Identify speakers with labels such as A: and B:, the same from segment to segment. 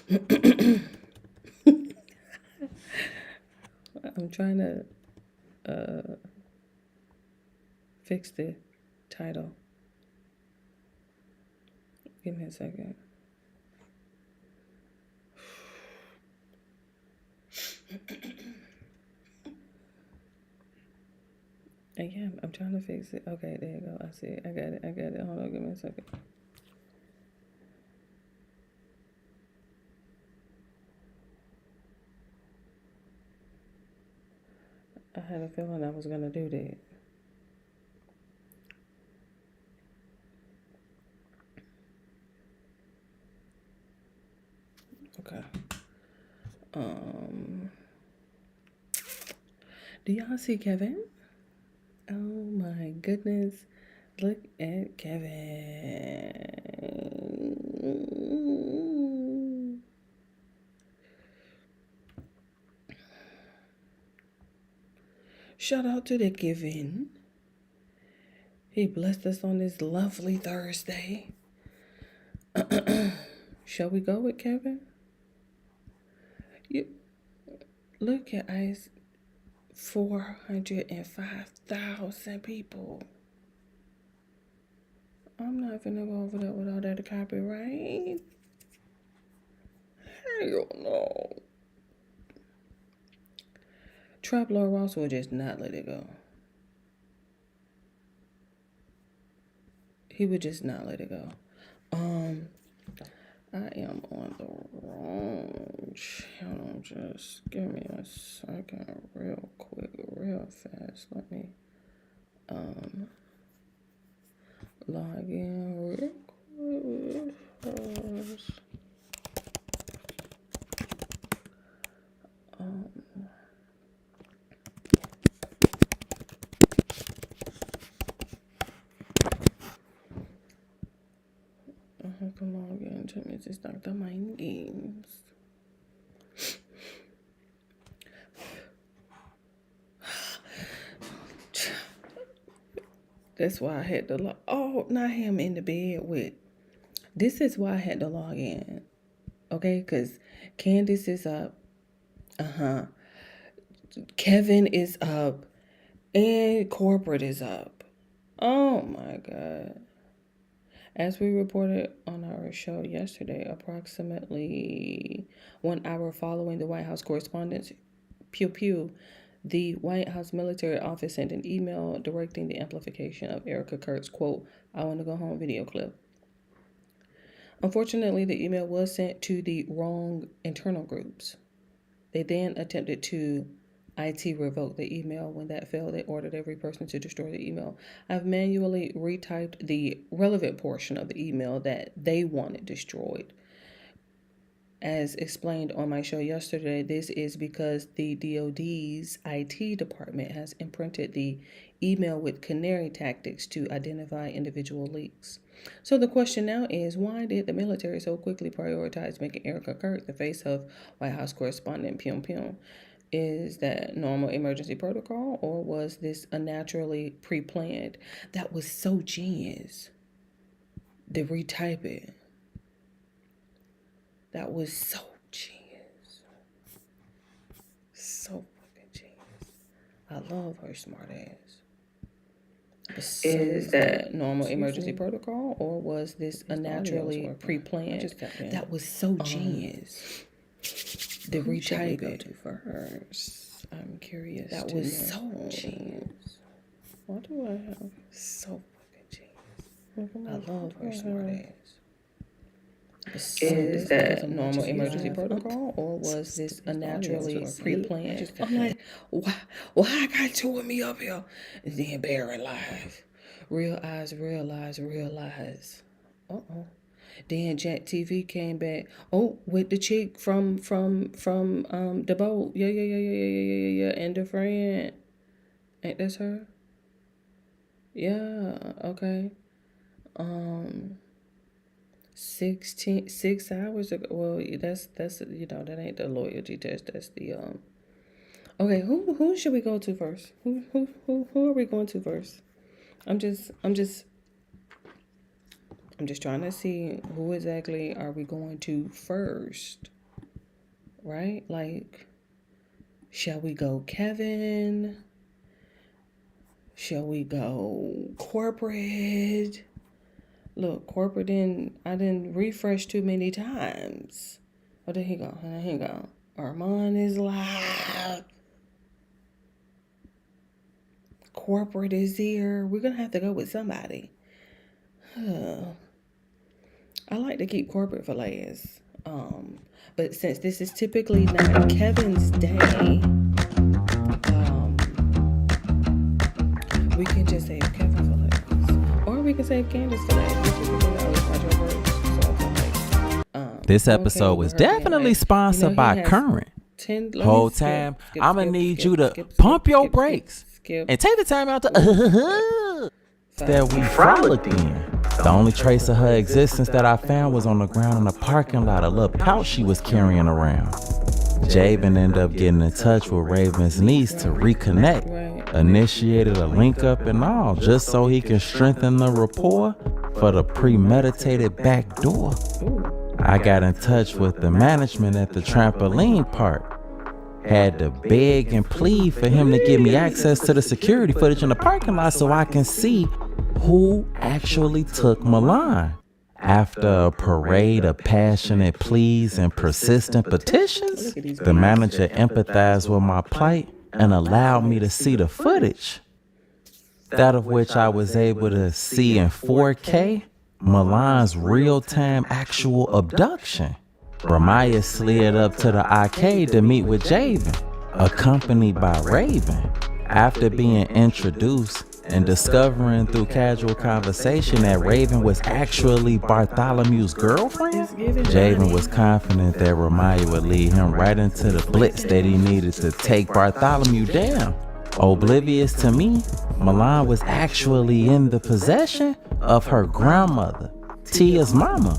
A: I'm trying to fix the title. Give me a second. Yeah, I'm trying to fix it. Okay, there you go. I see it. I got it. I got it. Hold on. Give me a second. I had a feeling I was going to do that. Okay. Um, do y'all see Kevin? Oh my goodness. Look at Kevin. Shout out to the Kevin. He blessed us on this lovely Thursday. Shall we go with Kevin? You look at Ice. 405,000 people. I'm not gonna go over that without that copyright. Hell no. Trap Lord Ross will just not let it go. He would just not let it go. I am on the wrong channel. Just give me a second, real quick, real fast. Let me log in real quick. Come on, get into Mrs. Dr. Mind Games. That's why I had to log. Oh, not him in the bed with. This is why I had to log in. Okay, because Candace is up. Kevin is up. And corporate is up. Oh my God. As we reported on our show yesterday, approximately 1 hour following the White House correspondence, pew pew, the White House military office sent an email directing the amplification of Erica Kurt's quote, "I want to go home" video clip. Unfortunately, the email was sent to the wrong internal groups. They then attempted to IT revoked the email. When that failed, they ordered every person to destroy the email. I've manually retyped the relevant portion of the email that they wanted destroyed. As explained on my show yesterday, this is because the DoD's IT department has imprinted the email with canary tactics to identify individual leaks. So the question now is, why did the military so quickly prioritize making Erica Kurt the face of White House correspondent Pyong Pyong? Is that normal emergency protocol, or was this unnaturally pre-planned? That was so genius. To retype it. That was so genius. So fucking genius. I love her smart ass. Is that normal emergency protocol, or was this unnaturally pre-planned? That was so genius. The retype it to first. I'm curious. That was so genius. Why do I have so fucking genius? I love her smart ass. Is that normal emergency protocol, or was this unnaturally pre-planned? I'm like, why I got two of me up here? And then Barry live. Real eyes, realize, realize. Then Jack TV came back. Oh, with the chick from the boat. Yeah. And the friend. Ain't that's her? Yeah, okay. 6 hours ago. Well, that's that ain't the loyalty test. That's the Okay, who should we go to first? Who are we going to first? I'm just trying to see who exactly are we going to first. right? Like, shall we go Kevin? Shall we go corporate? Look, corporate I didn't refresh too many times. Oh, there he go. There he go. Armand is live. Corporate is here. We're gonna have to go with somebody. I like to keep corporate for last. But since this is typically not Kevin's day, we can just save Kevin for last. Or we can save Candace for last.
B: This episode was definitely sponsored by Current. Whole time, I'm gonna need you to pump your brakes and take the time out to that we frolicked in. The only trace of her existence that I found was on the ground in the parking lot, a little pouch she was carrying around. Javen ended up getting in touch with Raven's niece to reconnect, initiated a link up and all, just so he can strengthen the rapport for the premeditated back door. I got in touch with the management at the trampoline park. Had to beg and plead for him to give me access to the security footage in the parking lot so I can see who actually took Milan. After a parade of passionate pleas and persistent petitions, the manager empathized with my plight and allowed me to see the footage, that of which I was able to see in 4K, Milan's real-time actual abduction. Ramaya slid up to the arcade to meet with Javen, accompanied by Raven. After being introduced and discovering through casual conversation that Raven was actually Bartholomew's girlfriend, Javen was confident that Ramaya would lead him right into the blitz that he needed to take Bartholomew down. Oblivious to me, Milan was actually in the possession of her grandmother, Tia's mama.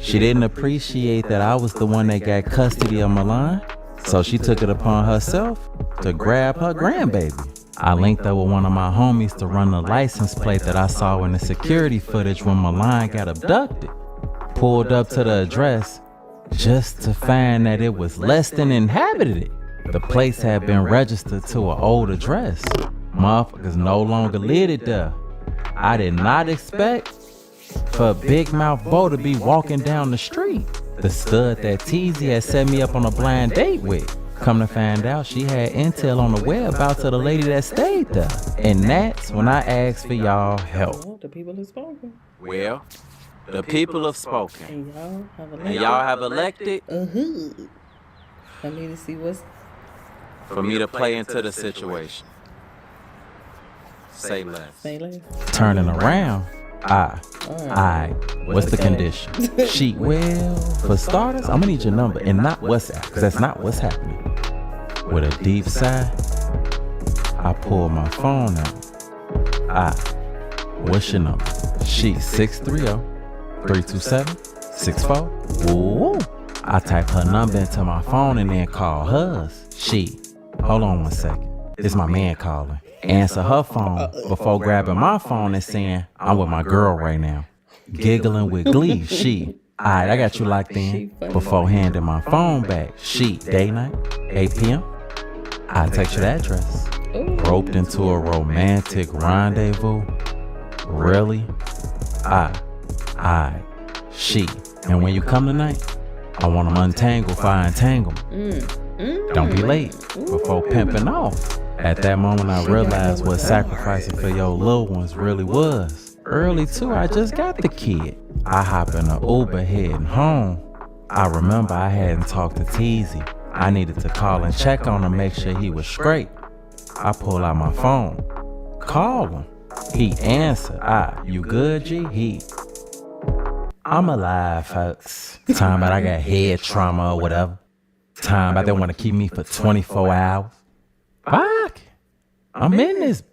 B: She didn't appreciate that I was the one that got custody of Milan, so she took it upon herself to grab her grandbaby. I linked up with one of my homies to run the license plate that I saw in the security footage when Milan got abducted. Pulled up to the address just to find that it was less than inhabited. The place had been registered to an old address. Motherfuckers no longer lived it there. I did not expect for Big Mouth Bo to be walking down the street. The stud that Teezy had set me up on a blind date with. Come to find out, she had intel on the web about to the lady that stayed there. And that's when I asked for y'all help.
A: Well, the people have spoken.
B: Well, the people have spoken. And y'all have elected.
A: I need to see what's...
B: For me to play into the situation. Say less.
A: Say less.
B: Turning around. What's the condition? She, well, for starters, I'm gonna need your number and not WhatsApp, because that's not what's happening. With a deep sigh, I pull my phone out. What's your number? She, 630-327-64. Ooh. I type her number into my phone and then call hers. She, hold on one second. It's my man calling. Answer her phone before grabbing my phone and saying, I'm with my girl right now. Giggling with glee, she, alright, I got you locked in. Before handing my phone back, she, day night, 8 p.m. I text you the address. Roped into a romantic rendezvous. Really? She, and when you come tonight, I want them untangled for I entangle. Don't be late before pimping off. At that moment, I realized what sacrificing for your little ones really was. Early too, I just got the kid. I hop in an Uber heading home. I remember I hadn't talked to Teezy. I needed to call and check on him, make sure he was straight. I pull out my phone, call him. He answered, you good, G? He, I'm alive, folks. Time about I got head trauma or whatever. Time about they want to keep me for 24 hours. Fuck, I'm in this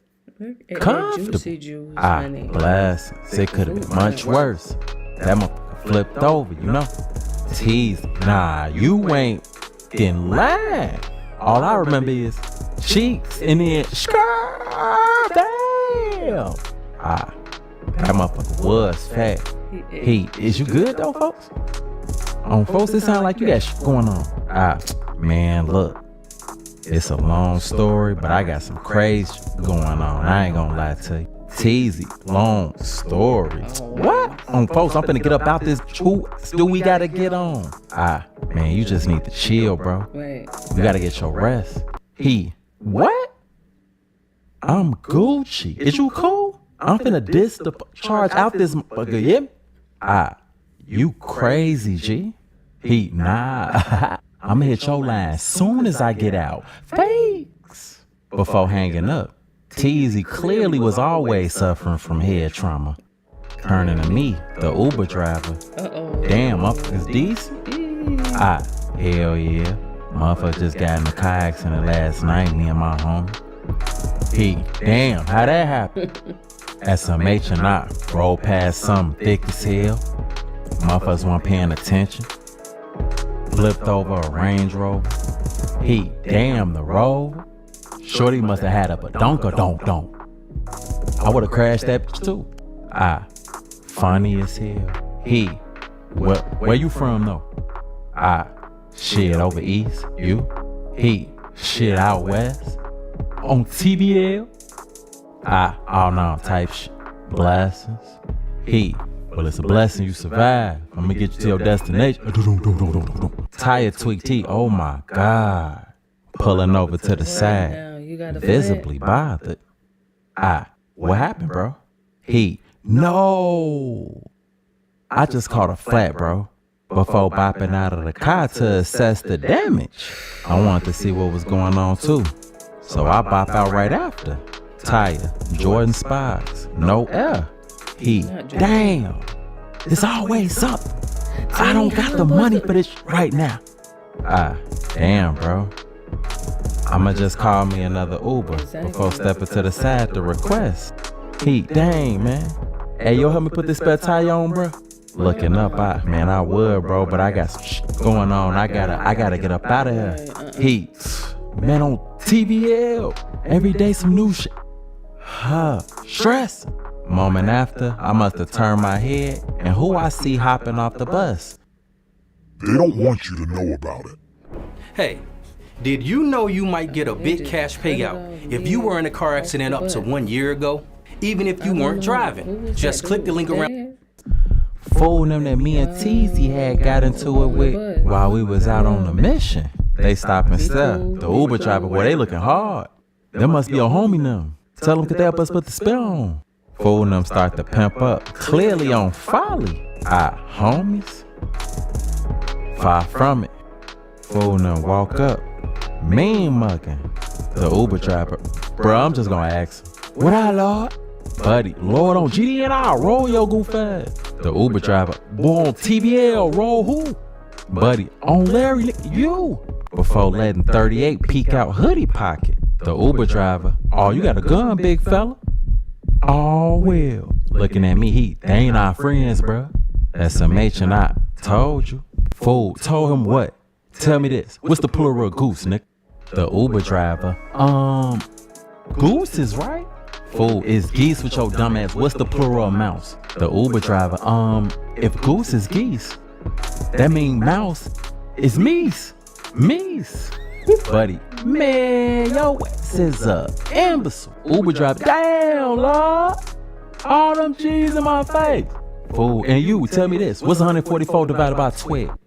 B: comfortable. Blessings. It could have been much worse. That motherfucker flipped over, you know. Tease, nah, you ain't in line. All I remember is cheeks and then skirt. Damn. That motherfucker was fat. He, is you good though, folks? Folks, it sound like you got shit going on. Man, look. It's a long story, but I got some crazy shit going on. I ain't gonna lie to you. Teasy, long stories. What? Folks, I'm finna get up out this. Who do we gotta get on? Man, you just need to chill, bro.
A: Right.
B: You gotta get your rest. What? I'm Gucci. Is you cool? I'm finna discharge out this motherfucker, yeah? You crazy, G? Nah. I'ma hit your line soon as I get out. Fakes. Before hanging up, Teasy clearly was always suffering from head trauma. Turning to me, the Uber driver. Damn, motherfuckers decent? Hell yeah. Motherfucker just got in a car accident last night, me and my homie. Damn, how that happen? SMH and I rolled past something thick as hell. Motherfuckers weren't paying attention. Flipped over a Range Rover. Damn, the road. Shorty must have had a badonka-donk-donk. I would have crashed that bitch too. Funny as hell. Where you from though? Shit over east. You? Shit out west. On TBL? Oh no, type shit. Blessings. Well, it's a blessing you survive. I'm gonna get you to your destination. Tire tweak T. Oh my God. Pulling over to the side. Visibly bothered. What happened, bro? No. I just caught a flat, bro. Before bopping out of the car to assess the damage. I wanted to see what was going on too. So I bop out right after. Tire, Jordan Sparks, no air. Damn, it's always up. I don't got the money for this right now. Damn, bro. I'ma just call me another Uber before stepping to the side to request. Dang, man. Hey, yo, help me put this spare tire on, bro. Looking up, I would, bro, but I got some shit going on. I gotta get up out of here. Man, on TVL, every day some new shit. Stress. Moment after, I must have turned my head, and who I see hopping off the bus?
C: They don't want you to know about it.
D: Hey, did you know you might get a big cash payout if you were in a car accident up to 1 year ago? Even if you weren't driving. Just click the link around.
B: Fooling them that me and Teasy had got into it with while we was out on the mission. They stop and stare. The Uber driver, boy, they looking hard. There must be a homie them. Tell them could they help us put the spell on. Fooling them start to pimp up, clearly on folly. Homies? Far from it. Fooling them walk up, mean mugging. The Uber driver, bro, I'm just gonna ask him, what I, Lord? Buddy, Lord on GDNR, roll your goof ass. The Uber driver, boy on TBL, roll who? Buddy, on Larry, you. Before letting 38 peek out hoodie pocket. The Uber driver, oh, you got a gun, big fella? Oh, well. Looking at me, they ain't our friends, bro. SMH and I told you. Fool, told him what? Tell me this. What's the plural of goose, nigga? The Uber driver, goose is right. Fool, is geese with your dumb ass. What's the plural of mouse? The Uber driver, if goose is geese, that mean mouse is meese. Meese. Buddy, man, yo ass is a imbecile. Uber driver, damn, Lord. All them G's in my face. Fool, and you, tell me this. What's 144 divided by 12?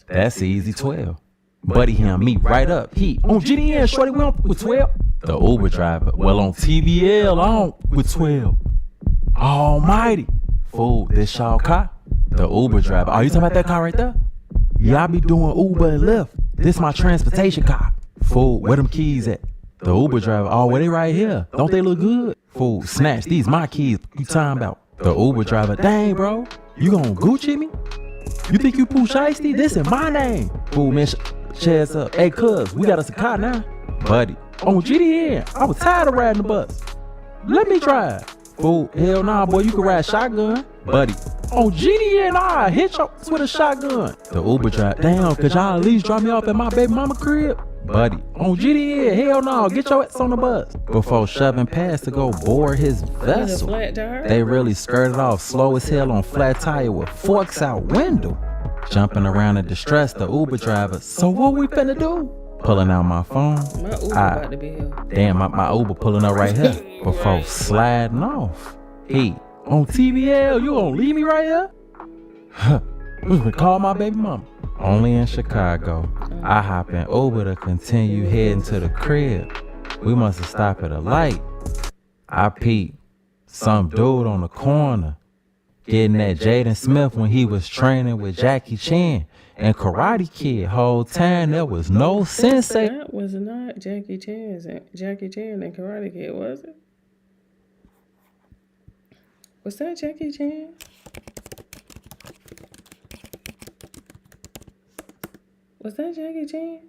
B: That's easy, 12. Buddy, him, me, right up. He, on GDN, shorty, we on with 12. The Uber driver, well, on TVL, on with 12. Almighty. Fool, this y'all car? The Uber driver. Oh, you talking about that car right there? Yeah, I be doing Uber and Lyft. This my transportation car. Fool, where them keys at? The Uber driver, oh, well, they right here. Don't they look good? Fool, snatch, these my keys. You talking about? The Uber driver, dang, bro. You gonna Gucci me? You think you Pooh Shiesty? This is my name. Fool, man, chairs up. Hey, cuz, we got us a car now. Buddy, on GDN, I was tired of riding the bus. Let me drive. Fool, hell nah, boy, you can ride shotgun. Buddy, on GDN, I hit your ass with a shotgun. The Uber driver, damn, could y'all at least drop me off at my baby mama crib? Buddy, on GDN, hell no, get your ass on the bus. Before shoving past to go board his vessel, they really skirted off slow as hell on flat tire with forks out window. jumping around in distress, the Uber driver. So what we finna do? Pulling out my phone.
A: My Uber about to be here.
B: Damn, my Uber pulling up right here. Before sliding off. He on TVL, you gonna leave me right here? Huh. Call my baby mama. Only in Chicago. I hop in Uber to continue heading to the crib. We must have stopped at a light. I peeped some dude on the corner getting that Jaden Smith when he was training with Jackie Chan and Karate Kid. Whole time there was no sensei.
A: That was not Jackie Chan and Karate Kid, was it? Was that Jackie Chan? Was that Jackie Chan?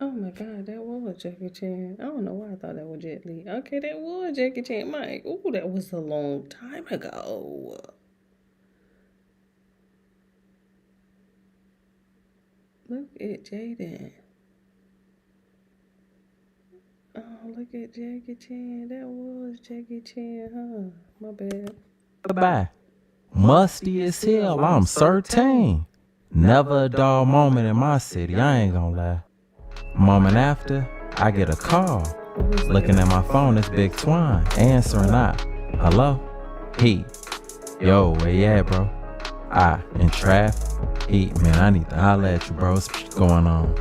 A: Oh my God, that was Jackie Chan. I don't know why I thought that was Jet Li. Okay, that was Jackie Chan. Mike, ooh, that was a long time ago. Look at Jaden. Oh, look at Jackie Chan. That was Jackie Chan, huh? My bad.
B: Bye. Musty as hell, I'm certain. Never a dull moment in my city, I ain't gonna lie. Moment after, I get a call. Looking at my phone, it's Big Twine. Answering out. Hello? He. Yo, where you at, bro? In traffic. He, man, I need to holler at you, bro. What's going on?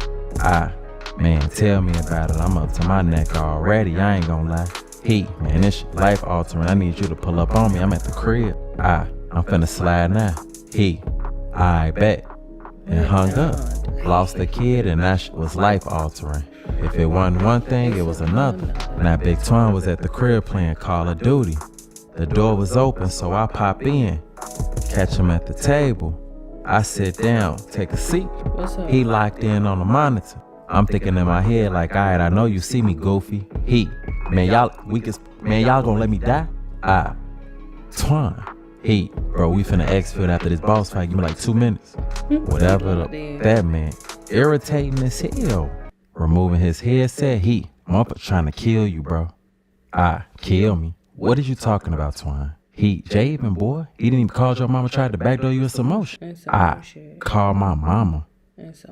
B: Man, tell me about it. I'm up to my neck already, I ain't gonna lie. He, man, this shit life altering. I need you to pull up on me. I'm at the crib. I'm finna slide now. He, I bet. And hung up. Lost a kid and that shit was life altering. If it wasn't one thing, it was another. Now Big Twine was at the crib playing Call of Duty. The door was open, so I pop in. Catch him at the table. I sit down, take a seat. He locked in on the monitor. I'm thinking in my head like, alright, I know you see me, goofy. He, man, y'all gonna let me die? Twine. He, bro, we finna exfil after this boss fight. Give me like 2 minutes. Whatever that man. Irritating as hell. Removing his headset. He, mother trying to kill you, bro. Kill me. What is you talking about, Twine? He, Javen, boy. He didn't even call your mama, tried to backdoor you in some motion. Call my mama.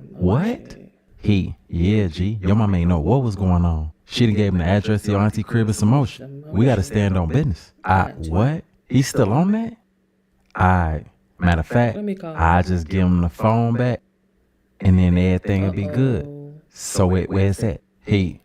B: What? He, yeah, G. Your mama ain't know what was going on. She done gave him the address to your auntie crib in some motion. We gotta stand on business. What? He's still on that? Matter of fact, I just give him the phone back and then everything will be good. So where's that? He,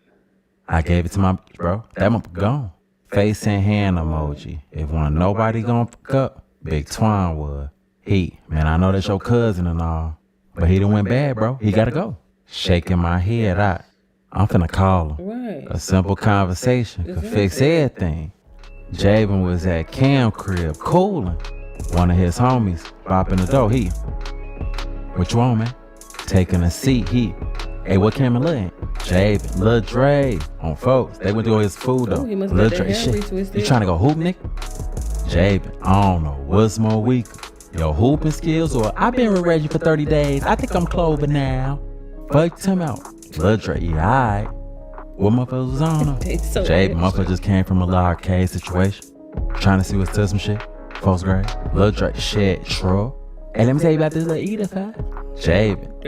B: I gave it to my bro. That one gone. Face and hand emoji. If wasn't nobody gonna pick up, Big Twine would. He, man, I know that's your cousin and all, but he done went bad, bro. He gotta go. Shaking my head out. I'm finna call him.
A: Right.
B: A simple conversation could fix everything. Javen was at Cam crib cooling. One of his homies bopping the door. He, what you want, man? Taking a seat. He, hey, what Cam and Lil? Javen, Lil Dre on folks. They went to his food though. Lil Dre shit. You trying to go hoop, nigga? Javen, I don't know what's more weak. Your hooping skills or I been with Reggie for 30 days. I think I'm Clover now. Fuck him out. Lil Dre, yeah, alright. What motherfuckers was on him? Javen, motherfucker just came from a little arcade situation. Trying to see what's to some shit. 4th grade. Lil Dre, shit, true. Hey, let me tell you about this little eater fight. Javen,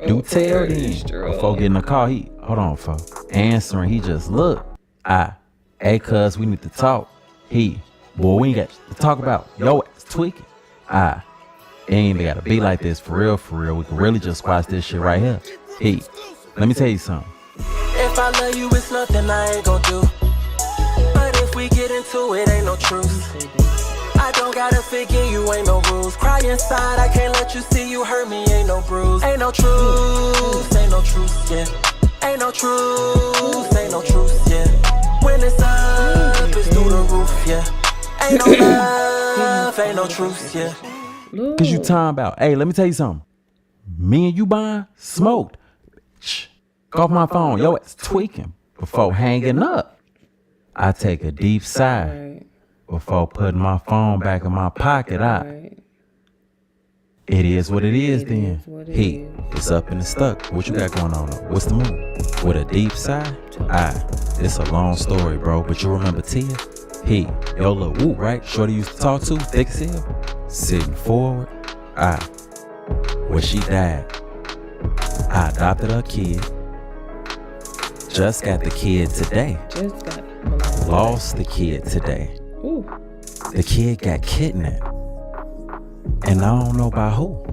B: do tell then. Before getting the call, he, hold on, folks. Answering, he just looked. Hey, cuz, we need to talk. He, boy, we ain't got to talk about. Yo, it's tweaking. It ain't even gotta be like this for real. We can really just squash this shit right here. He, let me tell you something.
E: If I love you, it's nothing I ain't gon' do. But if we get into it, ain't no truth. I don't gotta figure you ain't no rules. Cry inside, I can't let you see you hurt me, ain't no bruise. Ain't no truth, yeah. Ain't no truth, yeah. When it's up, it's through the roof, yeah. Ain't no love, ain't no truth, yeah.
B: Cause you talking about, hey, let me tell you something. Me and you buying smoked. Shh. Go off my phone. Yo, it's tweaking before hanging up. I take a deep sigh before putting my phone back in my pocket. It is what it is then. It's up and it's stuck. What you got going on? What's the move? With a deep sigh? It's a long story, bro. But you remember Tia? Yo, little whoop, right? Shorty used to talk to, thick as hell. sitting forward. When she died, I adopted her kid. Just got the kid today. Lost the kid today.
A: Ooh.
B: The kid got kidnapped. And I don't know by who.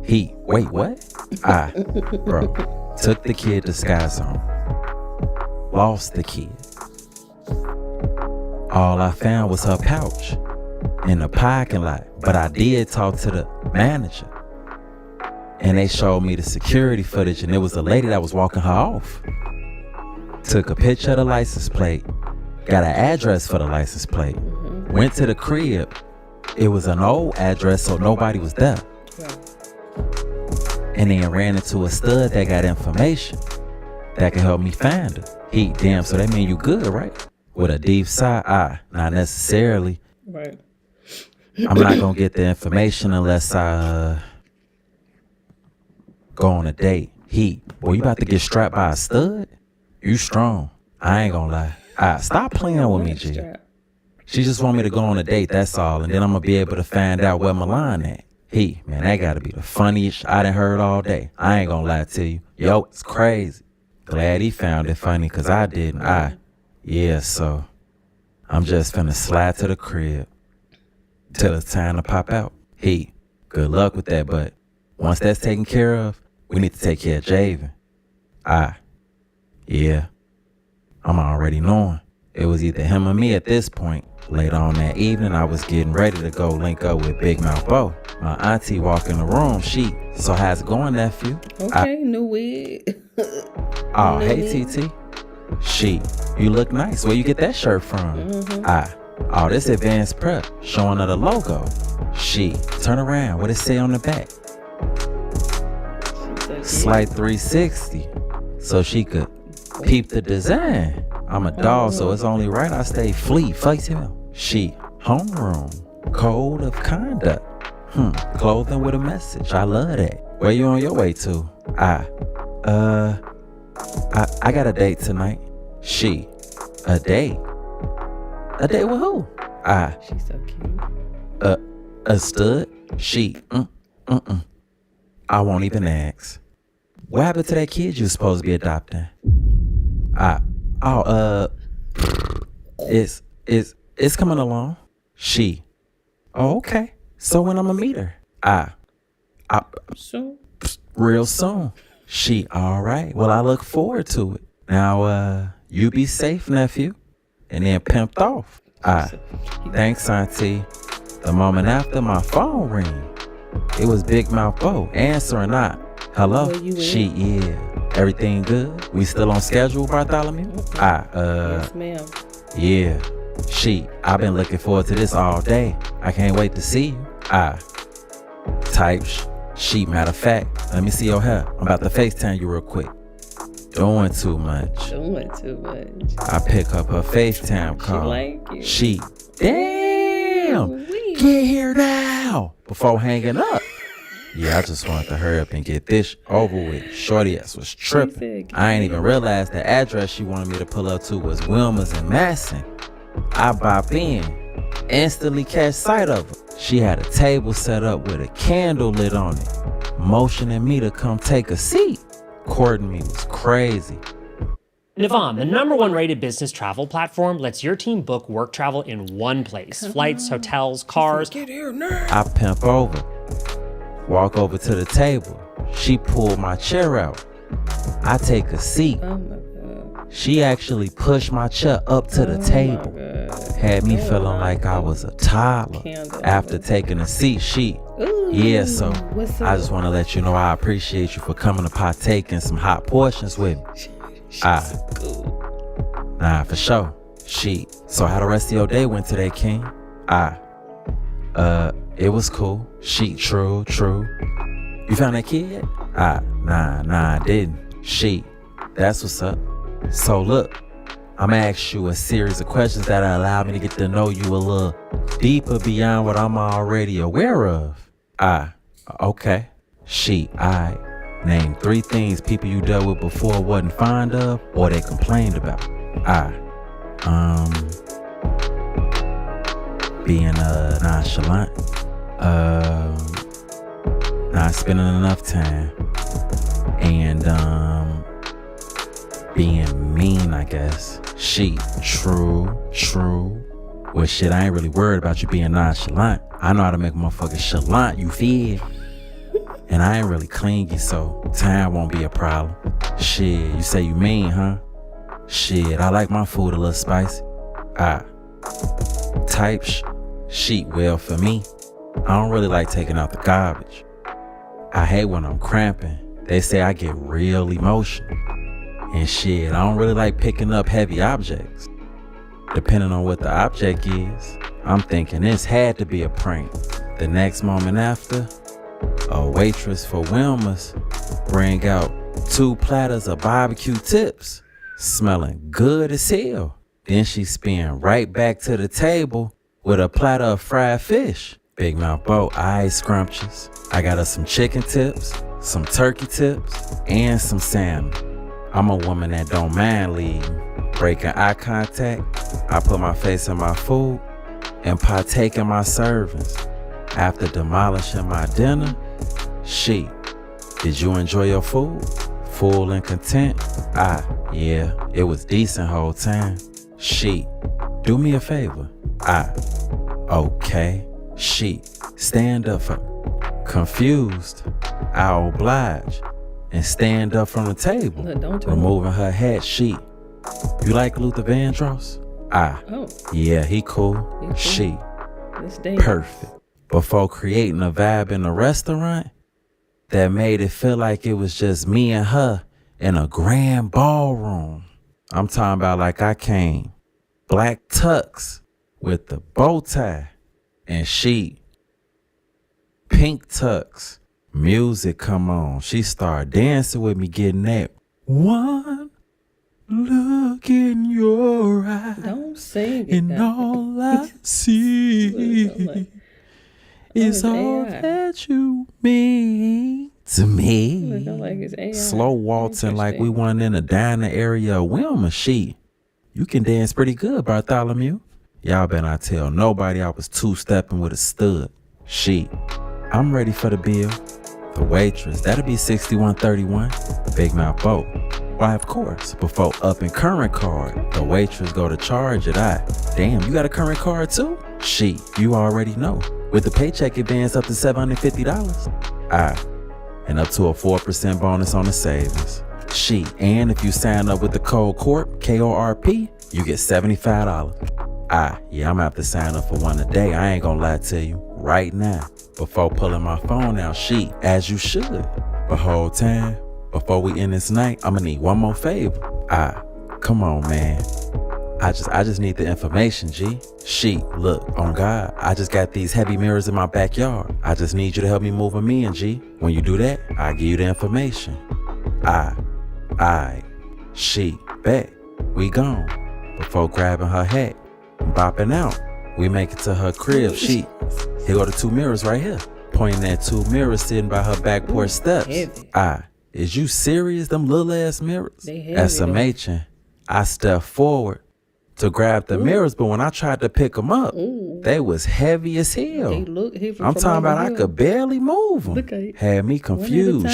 B: Wait, what? Bro, took the kid to Sky Zone. Lost the kid. All I found was her pouch in the parking lot. But I did talk to the manager. And they showed me the security footage, and it was a lady that was walking her off. Took a picture of the license plate. Got an address for the license plate. Went to the crib. It was an old address, so nobody was there. And then ran into a stud that got information that can help me find her. Damn, so that mean you good, right? With a deep sigh, not necessarily.
A: Right.
B: I'm not gonna get the information unless I go on a date. Boy, you about to get strapped by a stud? You strong. I ain't gonna lie. Stop playing with me, G. She just want me to go on a date, that's all. And then I'm gonna be able to find out where Milan at. Man, that gotta be the funniest I done heard all day. I ain't gonna lie to you. Yo, it's crazy. Glad he found it funny, cause I didn't. Yeah, so I'm just finna slide to the crib till it's time to pop out. Good luck with that, but once that's taken care of, we need to take care of Javen. Yeah, I'm already knowing. It was either him or me at this point. Later on that evening, I was getting ready to go link up with Big Mouth Bo. My auntie walked in the room. So how's it going, nephew?
A: Okay, new wig.
B: Oh, hey, TT. You look nice. Where you get that shirt from? Oh, this advanced prep, showing her the logo. Turn around. What it say on the back? Slight 360. So she could peep the design. I'm a dog, so it's only right I stay fleet. Face him. Homeroom. Code of conduct. Clothing with a message. I love that. Where you on your way to? I got a date tonight. A date? A date with who?
A: She's so cute.
B: A stud? I won't even ask. What happened to that kid you was supposed to be adopting? It's coming along. Oh, okay. So when I'ma meet her?
A: Soon.
B: Real soon. All right. Well, I look forward to it. Now, you be safe, nephew. And then pimped off. Thanks, auntie. The moment after, my phone ring. It was Big Mouth Bo answering. Hello? Yeah. Everything good? We still on schedule, Bartholomew?
A: Yes, ma'am.
B: Yeah. I've been looking forward to this all day. I can't wait to see you. Type matter of fact, let me see your hair. I'm about to FaceTime you real quick. Doing too much. I pick up her FaceTime call.
A: She like you.
B: Damn! Get here now! Before hanging up. Yeah, I just wanted to hurry up and get this over with. Shorty ass was tripping. I ain't even realized the address she wanted me to pull up to was Wilmer's in Masson. I bop in, instantly catch sight of her. She had a table set up with a candle lit on it, motioning me to come take a seat. Courting me was crazy.
F: Navam, the #1 rated business travel platform, lets your team book work travel in one place. Flights, hotels, cars.
A: Get here now.
B: I pimp over. Walk over to the table. She pulled my chair out. I take a seat.
A: Oh my God.
B: She actually pushed my chair up to the table. Had me feeling like I was a toddler. After taking a seat, yeah, so I just want to let you know I appreciate you for coming to partake in some hot portions with me. Nah, for sure. So how the rest of your day went today, King? It was cool. True. You found that kid yet? Nah, I didn't. That's what's up. So look, I'ma ask you a series of questions that'll allow me to get to know you a little deeper beyond what I'm already aware of. Okay. Alright. Name 3 things people you dealt with before wasn't fond of or they complained about. Being nonchalant, Not spending enough time. And being mean, I guess. True. Well, shit, I ain't really worried about you being nonchalant. I know how to make a motherfucker chalant, you feel? And I ain't really clingy, so time won't be a problem. Shit, you say you mean, huh? Shit, I like my food a little spicy. Type shit, well, for me, I don't really like taking out the garbage. I hate when I'm cramping. They say I get real emotional. And shit, I don't really like picking up heavy objects. Depending on what the object is, I'm thinking this had to be a prank. The next moment after, a waitress for Wilma's bring out 2 platters of barbecue tips, smelling good as hell. Then she spin right back to the table with a platter of fried fish. Big Mouth Bo, eyes scrumptious. I got us some chicken tips, some turkey tips, and some salmon. I'm a woman that don't mind leading. Breaking eye contact, I put my face in my food and partake in my servings. After demolishing my dinner, did you enjoy your food? Full and content? Yeah, it was decent whole time. Do me a favor. Okay. Stand up for me. Confused, I'll oblige and stand up from the table, removing her hat. You like Luther Vandross? Yeah, he cool. Perfect. Before creating a vibe in the restaurant that made it feel like it was just me and her in a grand ballroom. I'm talking about like I came black tux with the bow tie and pink tux. Music come on. She started dancing with me, getting that one look in your eyes.
A: Don't sing it.
B: And all I see is all that you mean to me.
A: Like
B: slow waltzing like we weren't in a dining area of Wilma. You can dance pretty good, Bartholomew. Y'all better not tell nobody I was two-stepping with a stud. I'm ready for the bill. The waitress, that'll be $61.31. Big Mouth Bo. Why, of course, before up and current card, the waitress go to charge it. Damn, you got a current card too? You already know. With the paycheck advance up to $750. And up to a 4% bonus on the savings. And if you sign up with the code CORP, KORP, you get $75. Yeah, I'm gonna have to sign up for one today. I ain't gonna lie to you. Right now, before pulling my phone out, as you should. But whole time, before we end this night, I'm gonna need one more favor. Come on, man. I just need the information, G. Look, on God, I just got these heavy mirrors in my backyard. I just need you to help me move them in, G. When you do that, I'll give you the information. Bet. We gone. Before grabbing her hat and bopping out, we make it to her crib. Here go the 2 mirrors right here. Pointing at 2 mirrors sitting by her back porch steps. Is you serious? Them little ass mirrors? As some matron, I stepped forward to grab the mirrors, but when I tried to pick them up, they was heavy as hell. I'm talking about I could barely move them. Had me confused.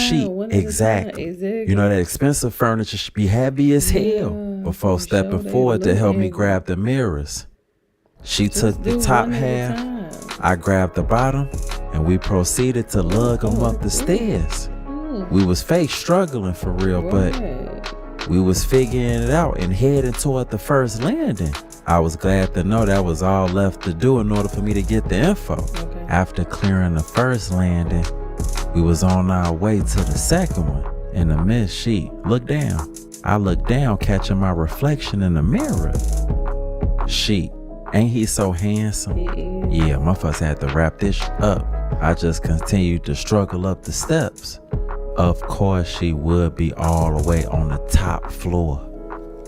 B: Exactly. You know that expensive furniture should be heavy as hell. Before stepping forward to help me grab the mirrors, she took the top half, I grabbed the bottom, and we proceeded to lug them up the stairs. We was fake struggling for real, but we was figuring it out and heading toward the first landing. I was glad to know that was all left to do in order for me to get the info. After clearing the first landing, we was on our way to the second one. In the midst, looked down. I looked down, catching my reflection in the mirror. Ain't he so handsome? Yeah, motherfuckers had to wrap this up. I just continued to struggle up the steps. Of course, she would be all the way on the top floor.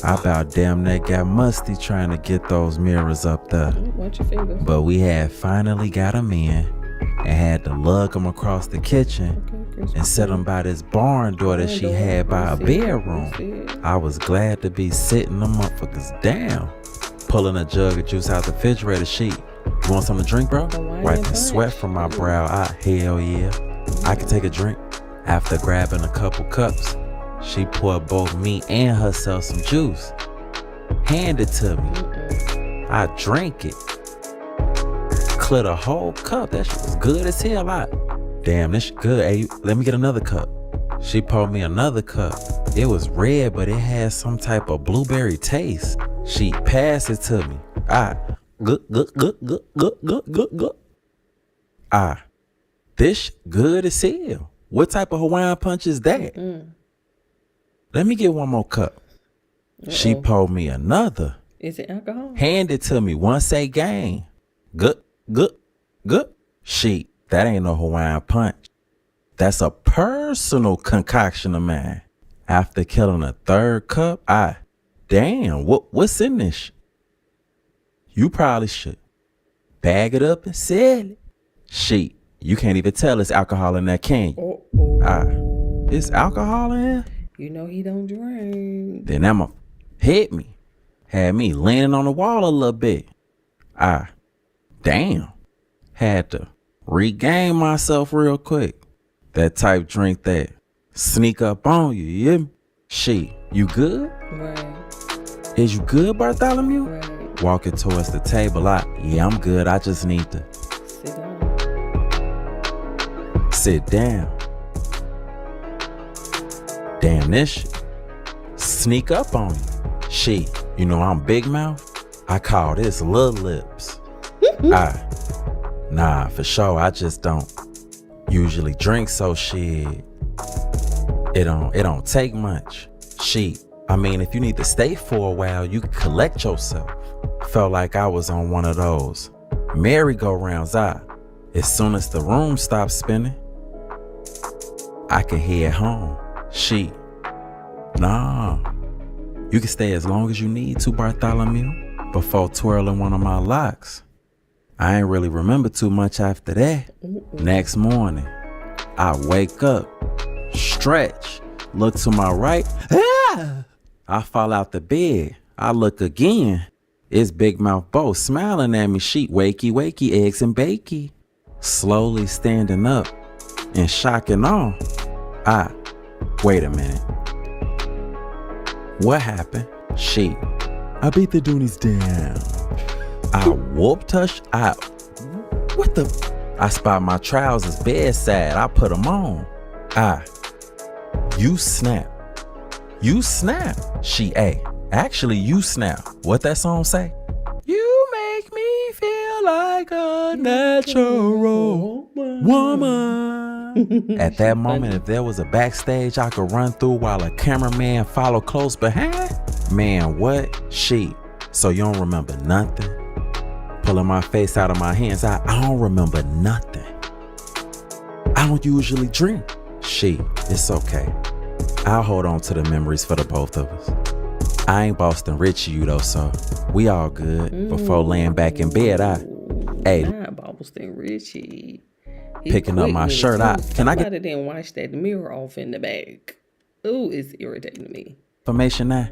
B: I about damn near got musty trying to get those mirrors up there.
A: Watch your fingers.
B: But we had finally got them in and had to lug them across the kitchen and set them by this barn door that she had by her bedroom. I was glad to be sitting them motherfuckers down. Pulling a jug of juice out the refrigerator. You want something to drink, bro?
A: Hawaiian
B: Wipe the
A: punch.
B: sweat from my brow. Hell yeah. I can take a drink. After grabbing a couple cups, she poured both me and herself some juice. Hand it to me. I drank it. Cleared a whole cup. That shit was good as hell. Damn, this shit good. Hey, let me get another cup. She poured me another cup. It was red, but it had some type of blueberry taste. She passed it to me. Good. This good as hell. What type of Hawaiian punch is that? Let me get one more cup. She poured me another.
A: Is it alcohol?
B: Hand it to me once again. Good. She, that ain't no Hawaiian punch. That's a personal concoction of mine. After killing a third cup, damn, what's in this? You probably should bag it up and sell it. Shit, you can't even tell it's alcohol in that can you? It's alcohol in here?
A: You know he don't drink.
B: Then Emma hit me. Had me leaning on the wall a little bit. Damn. Had to regain myself real quick. That type drink that sneak up on you, you hear me? Shit, you good?
A: Right.
B: Is you good, Bartholomew?
A: Right.
B: Walking towards the table, yeah, I'm good. I just need to sit down. Damn, this shit sneak up on you. Shit, you know I'm big mouth. I call this little lips. Nah, for sure. I just don't usually drink, so shit. It don't take much. Shit. I mean, if you need to stay for a while, you can collect yourself. Felt like I was on one of those merry-go-rounds. As soon as the room stopped spinning, I could head home. Shit. Nah. You can stay as long as you need to, Bartholomew, before twirling one of my locks. I ain't really remember too much after that. Next morning, I wake up, stretch, look to my right. I fall out the bed. I look again. It's Big Mouth Bo smiling at me. She wakey, eggs and bakey. Slowly standing up and shocking on. Wait a minute. What happened? I beat the Doonies down. I whooped her. What the? I spot my trousers bedside. I put them on. You snap. You snap. Actually, you snap. What that song say? You make me feel like a natural woman. At that moment, if there was a backstage I could run through while a cameraman followed close behind, man, what? So you don't remember nothing? Pulling my face out of my hands, I don't remember nothing. I don't usually drink. It's okay. I'll hold on to the memories for the both of us. I ain't Boston Richie you though, so we all good. Before laying back in bed,
A: not Boston Richie.
B: Picking up my shirt,
A: Somebody didn't wash that mirror off in the back. Ooh, it's irritating to me.
B: Information now?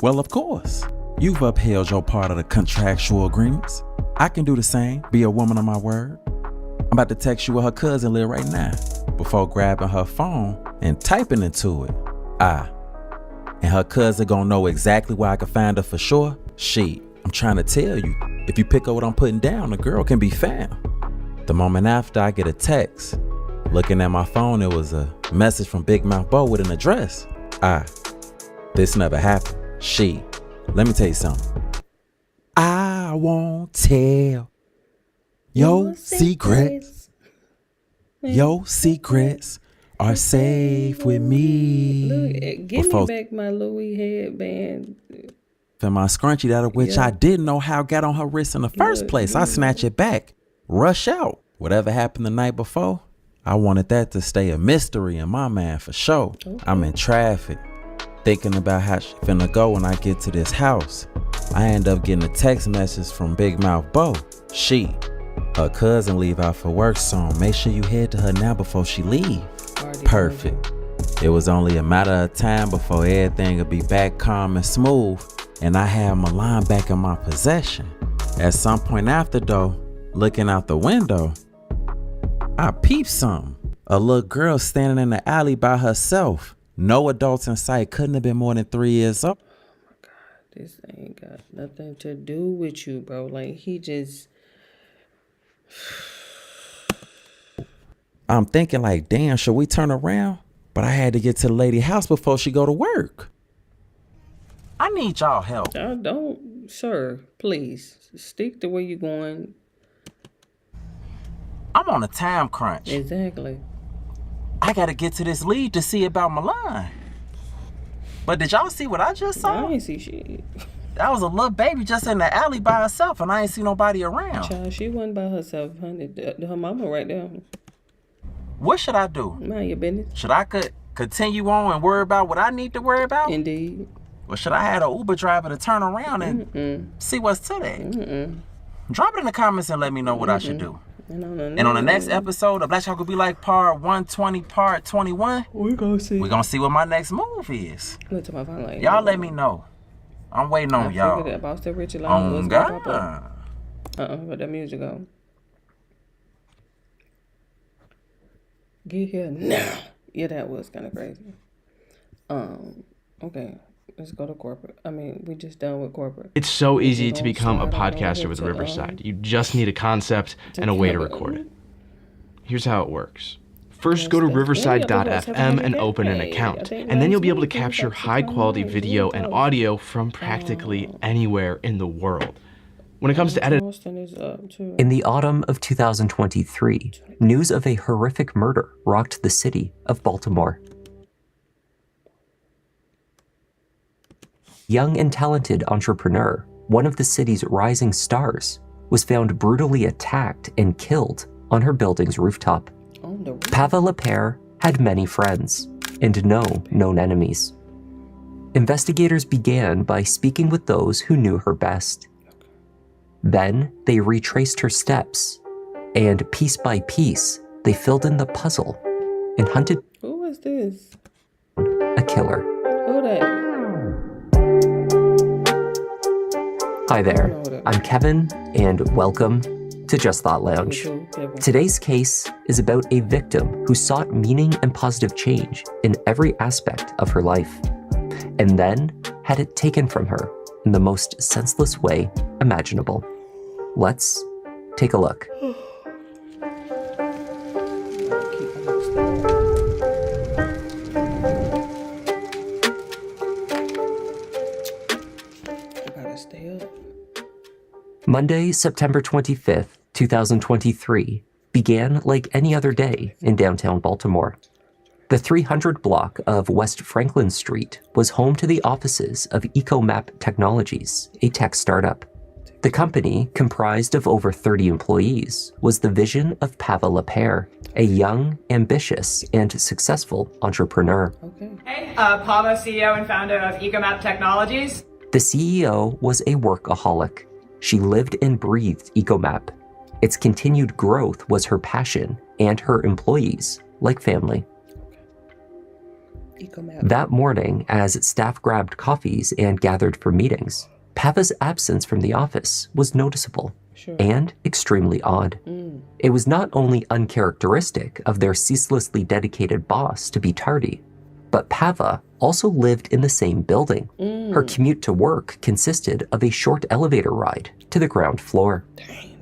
B: Well, of course. You've upheld your part of the contractual agreements. I can do the same, be a woman of my word. I'm about to text you where her cousin live right now, before grabbing her phone and typing into it. And her cousin gonna know exactly where I can find her for sure. I'm trying to tell you, if you pick up what I'm putting down, the girl can be found. The moment after, I get a text. Looking at my phone, it was a message from Big Mouth Bo with an address. This never happened. Let me tell you something. I won't tell your secrets. Your secrets are safe with me.
A: Look, give me back my Louis headband.
B: And my scrunchie, that of which I didn't know how got on her wrist in the first place. I snatch it back. Rush out. Whatever happened the night before, I wanted that to stay a mystery in my mind for sure. Okay. I'm in traffic, thinking about how she finna go when I get to this house. I end up getting a text message from Big Mouth Bo. Her cousin leave out for work soon. Make sure you head to her now before she leave. Perfect. It was only a matter of time before everything would be back calm and smooth, and I had Milan back in my possession. At some point after though, looking out the window, I peeped something. A little girl standing in the alley by herself. No adults in sight. Couldn't have been more than 3 years old.
A: Oh my God, this ain't got nothing to do with you, bro. Like, he just...
B: I'm thinking like, damn, should we turn around? But I had to get to the lady house before she go to work. I need y'all help.
A: Don't, sir, please. Stick to where you're going.
B: I'm on a time crunch.
A: Exactly.
B: I gotta get to this lead to see about Milan. But did y'all see what I just saw?
A: I ain't see shit.
B: That was a little baby just in the alley by herself, and I ain't see nobody around.
A: Child, she wasn't by herself, honey. Her mama right there.
B: What should I do?
A: Mind your business.
B: Should I continue on and worry about what I need to worry about?
A: Indeed.
B: Or should I have an Uber driver to turn around and see what's to that? Drop it in the comments and let me know what I should do. And on the next episode of Black Child Could Be Like Part 120, Part 21, we're gonna see what my next move is. Y'all let me know. I'm waiting on y'all.
A: That about the Richard
B: Oh God.
A: Where'd that music go? Get here now. Yeah, that was kind of crazy. Okay. Let's go to corporate. I mean, we just done with corporate.
G: It's so easy to become a podcaster with Riverside. You just need a concept and a way to record it. Here's how it works. First, go to riverside.fm and open an account, and then you'll be able to capture high-quality video and audio from practically anywhere in the world. When it comes to editing...
H: In the autumn of 2023, news of a horrific murder rocked the city of Baltimore. Young and talented entrepreneur, one of the city's rising stars, was found brutally attacked and killed on her building's rooftop. Pava Lapere had many friends and no known enemies. Investigators began by speaking with those who knew her best. Then they retraced her steps, and piece by piece, they filled in the puzzle and hunted
A: Who is this?
H: a killer.
A: Who that?
H: Hi there, I'm Kevin, and welcome to Just Thought Lounge. Today's case is about a victim who sought meaning and positive change in every aspect of her life, and then had it taken from her in the most senseless way imaginable. Let's take a look. Monday, September 25th, 2023, began like any other day in downtown Baltimore. The 300 block of West Franklin Street was home to the offices of EcoMap Technologies, a tech startup. The company, comprised of over 30 employees, was the vision of Pava Lapere, a young, ambitious, and successful entrepreneur.
I: Hey, Pava, CEO and founder of EcoMap Technologies.
H: The CEO was a workaholic. She lived and breathed EcoMap. Its continued growth was her passion, and her employees, like family. That morning, as staff grabbed coffees and gathered for meetings, Pava's absence from the office was noticeable and extremely odd. It was not only uncharacteristic of their ceaselessly dedicated boss to be tardy, but Pava also lived in the same building. Her commute to work consisted of a short elevator ride to the ground floor.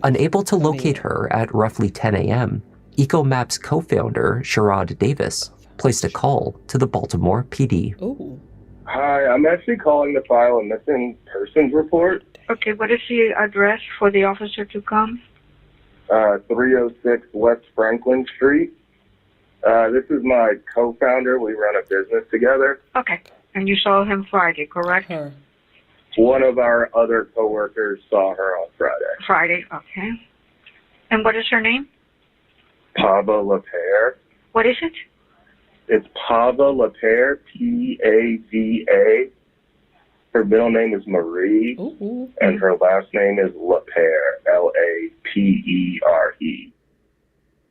H: Unable to locate her at roughly 10 a.m., EcoMap's co-founder, Sherrod Davis, placed a call to the Baltimore PD.
J: Hi, I'm actually calling to file a missing persons report.
K: Okay, what is the address for the officer to come?
J: 306 West Franklin Street. This is my co-founder. We run a business together.
K: Okay, and you saw him Friday, correct?
J: One of our other coworkers saw her on Friday.
K: Friday, okay. And what is her name?
J: Pava Lapere.
K: What is it?
J: It's Pava Lapere, P-A-V-A. Her middle name is Marie, and her last name is Lapere, L-A-P-E-R-E.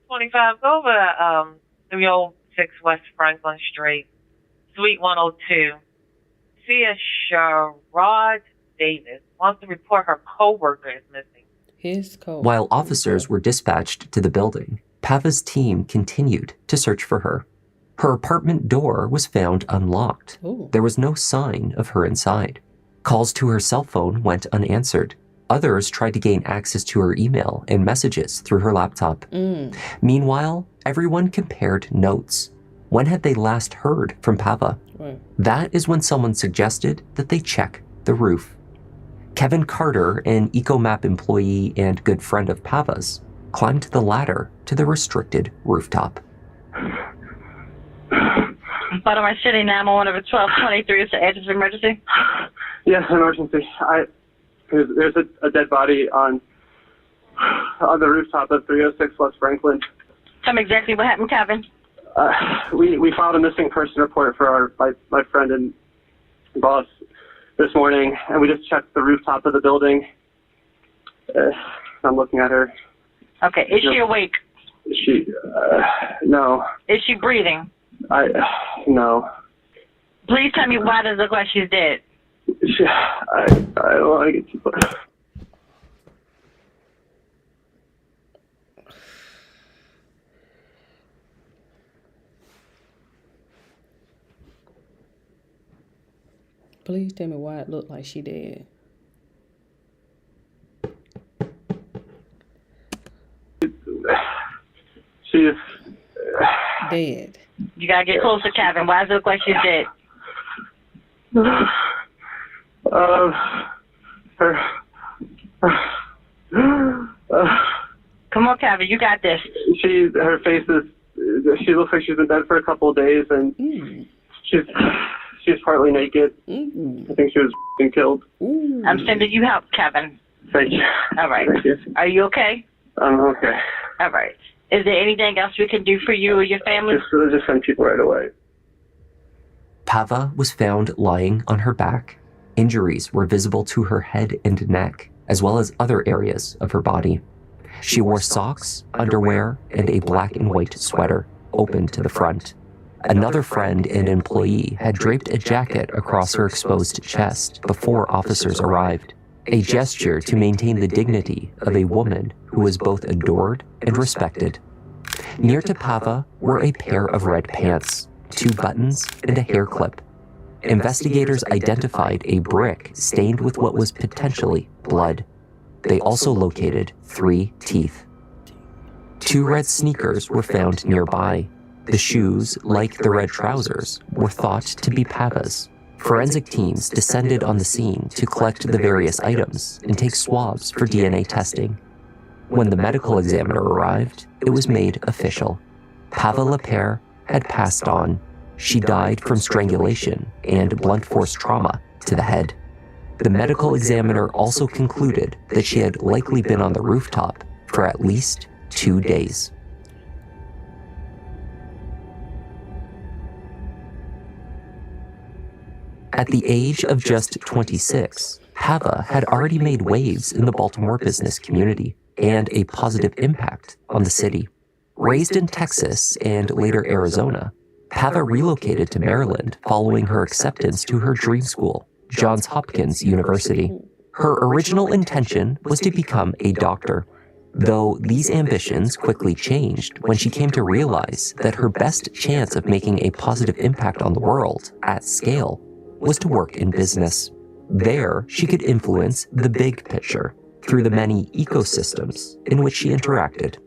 L: 25, go over to 306 West Franklin Street, Suite 102. See a Sherrod Davis wants to report her coworker is missing.
A: His coworker.
H: While officers were dispatched to the building, Pava's team continued to search for her. Her apartment door was found unlocked.
A: Ooh.
H: There was no sign of her inside. Calls to her cell phone went unanswered. Others tried to gain access to her email and messages through her laptop. Meanwhile, everyone compared notes. When had they last heard from Pava?
A: Right.
H: That is when someone suggested that they check the roof. Kevin Carter, an EcoMap employee and good friend of Pava's, climbed the ladder to the restricted rooftop.
M: Bottom of City, 911 over 1223 is the address of emergency?
N: Yes, emergency. There's a dead body on the rooftop of 306 West Franklin.
M: Tell me exactly what happened, Kevin.
N: We filed a missing person report for my friend and boss this morning, and we just checked the rooftop of the building. I'm looking at her.
M: Okay, is she awake?
N: No.
M: Is she breathing?
N: No.
M: Please tell me why does it look like she's dead?
N: I don't want to get too close.
A: Please tell me why it looked like she dead.
N: She is
A: dead.
M: You gotta get closer, Kevin. Why does it look like she's dead? Come on, Kevin, you got this.
N: Her face is, she looks like she's been dead for a couple of days, and she's partly naked. I think she was killed.
M: I'm sending you help, Kevin.
N: Thank you.
M: All right.
N: Thank you.
M: Are you okay?
N: I'm okay.
M: All right. Is there anything else we can do for you or your family?
N: Just send people right away.
H: Pava was found lying on her back. Injuries were visible to her head and neck, as well as other areas of her body. She wore socks, underwear, and a black and white sweater, open to the front. Another friend and employee had draped a jacket across her exposed chest before officers arrived, a gesture to maintain the dignity of a woman who was both adored and respected. Near to Pava were a pair of red pants, 2 buttons, and a hair clip. Investigators identified a brick stained with what was potentially blood. They also located 3 teeth. 2 red sneakers were found nearby. The shoes, like the red trousers, were thought to be Pava's. Forensic teams descended on the scene to collect the various items and take swabs for DNA testing. When the medical examiner arrived, it was made official. Pava Lapierre had passed on. She died from strangulation and blunt force trauma to the head. The medical examiner also concluded that she had likely been on the rooftop for at least 2 days. At the age of just 26, Pava had already made waves in the Baltimore business community and a positive impact on the city. Raised in Texas and later Arizona, Pava relocated to Maryland following her acceptance to her dream school, Johns Hopkins University. Her original intention was to become a doctor, though these ambitions quickly changed when she came to realize that her best chance of making a positive impact on the world at scale was to work in business. There, she could influence the big picture through the many ecosystems in which she interacted.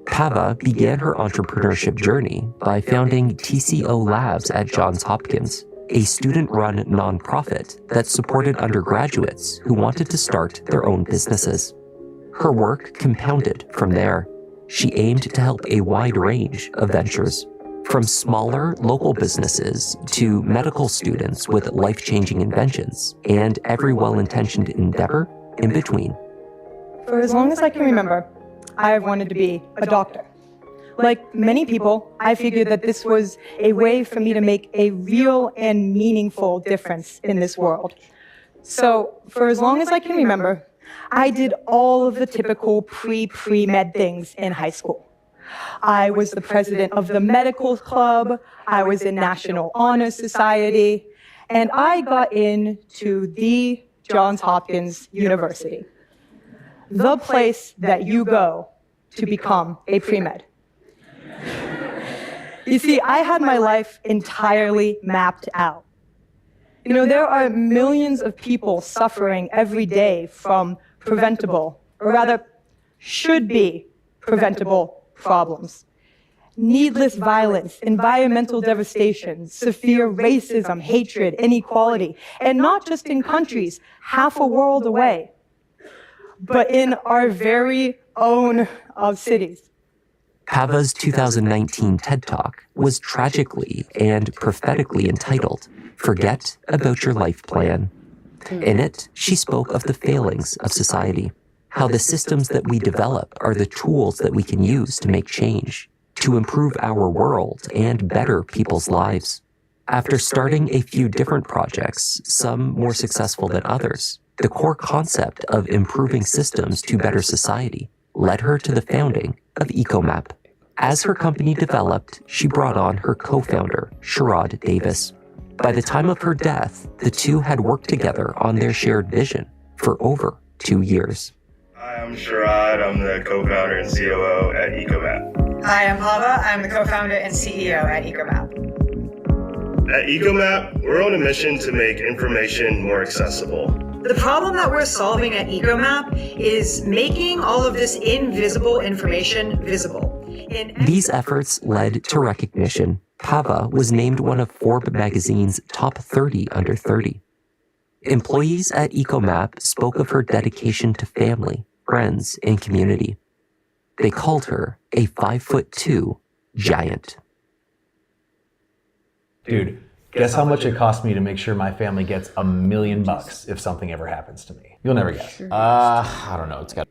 H: Pava began her entrepreneurship journey by founding TCO Labs at Johns Hopkins, a student-run nonprofit that supported undergraduates who wanted to start their own businesses. Her work compounded from there. She aimed to help a wide range of ventures, from smaller local businesses to medical students with life-changing inventions and every well-intentioned endeavor in between.
O: For as long as I can remember, I have wanted to be a doctor. Like many people, I figured that this was a way for me to make a real and meaningful difference in this world. So for as long as I can remember, I did all of the typical pre-med things in high school. I was the president of the medical club, I was in National Honor Society, and I got into the Johns Hopkins University, the place that you go to become a pre-med. You see, I had my life entirely mapped out. You know, there are millions of people suffering every day from preventable, or rather, should be preventable problems. Needless violence, environmental devastation, severe racism, hatred, inequality, and not just in countries half a world away, but in our very own cities.
H: Pava's 2019 TED Talk was tragically and prophetically entitled, Forget About Your Life Plan. In it, she spoke of the failings of society, how the systems that we develop are the tools that we can use to make change, to improve our world and better people's lives. After starting a few different projects, some more successful than others, the core concept of improving systems to better society led her to the founding of Ecomap. As her company developed, she brought on her co-founder, Sherrod Davis. By the time of her death, the two had worked together on their shared vision for over 2 years.
P: Hi, I'm Sherrod. I'm the co-founder and COO at Ecomap.
I: Hi, I'm Pava. I'm the co-founder and CEO at Ecomap.
P: At Ecomap, we're on a mission to make information more accessible.
I: The problem that we're solving at Ecomap is making all of this invisible information visible.
H: These efforts led to recognition. Pava was named one of Forbes magazine's top 30 under 30. Employees at Ecomap spoke of her dedication to family, friends, and community. They called her a 5'2" giant.
B: Dude, guess how much it cost me to make sure my family gets $1 million if something ever happens to me? You'll never guess. I don't know. It's got.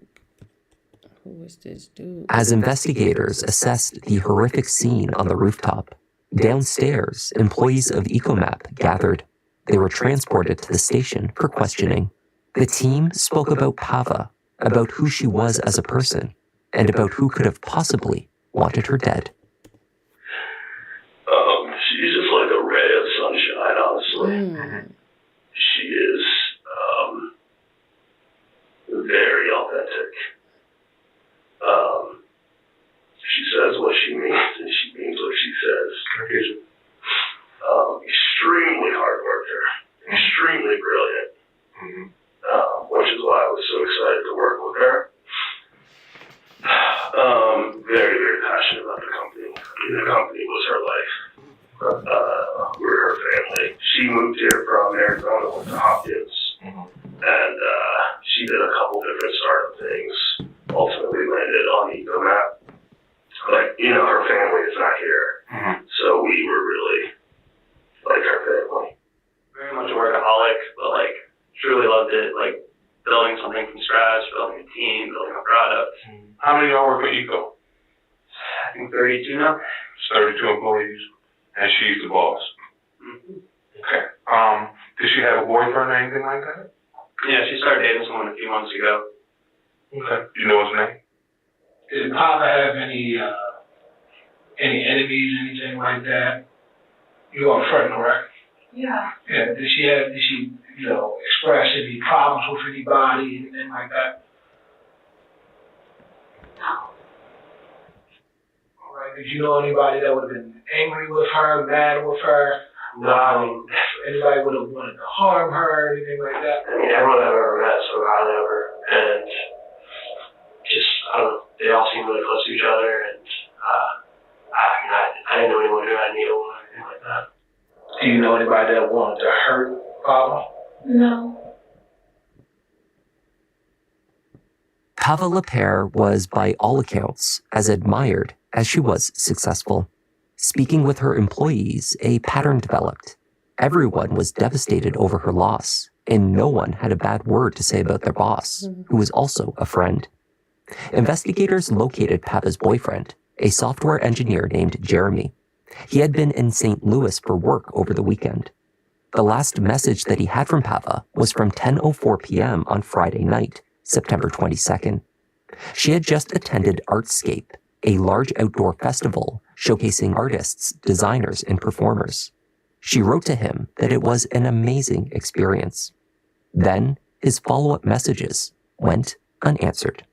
A: Who is this dude?
H: As investigators assessed the horrific scene on the rooftop, downstairs, employees of Ecomap gathered. They were transported to the station for questioning. The team spoke about Pava, about who she was as a person, and about who could have possibly wanted her dead.
Q: She's just like a ray of sunshine, honestly. She is very authentic. She says what she means, and she means what she says. Extremely hard worker, extremely brilliant, which is why I was so excited to work with her. Very, very passionate about the company. The company was her life. We're her family. She moved here from Arizona, went to Hopkins, and she did a couple different startup things. Ultimately landed on Ecomap. Like, you know, her family is not here, so we were really like her family.
N: Very much a workaholic, but like truly loved it. Like building something from scratch, building a team, building a product.
R: How many of y'all work for Eco?
N: I think 32 now.
R: 32 employees, and she's the boss. Okay. Did she have a boyfriend or anything like that?
N: Yeah, she started dating someone a few months ago.
R: Okay. Do you know his name?
S: Did Pava have any enemies, anything like that? You are a friend, correct?
M: Yeah.
S: Yeah. Did she express any problems with anybody, anything like that?
M: No.
S: All right. Did you know anybody that would have been angry with her, mad with her?
N: No.
S: Anybody would have wanted to harm her, anything like that?
N: I mean, everyone I've ever met spoke highly of her, and just, I don't know, they all seem really close to each other, and I didn't know anyone who had needle or anything like that.
S: Do you know anybody that wanted to hurt Pava?
M: No.
H: Pava Lapierre was, by all accounts, as admired as she was successful. Speaking with her employees, a pattern developed. Everyone was devastated over her loss, and no one had a bad word to say about their boss, who was also a friend. Investigators located Pava's boyfriend, a software engineer named Jeremy. He had been in St. Louis for work over the weekend. The last message that he had from Pava was from 10:04 p.m. on Friday night, September 22nd. She had just attended Artscape, a large outdoor festival showcasing artists, designers, and performers. She wrote to him that it was an amazing experience. Then, his follow-up messages went unanswered.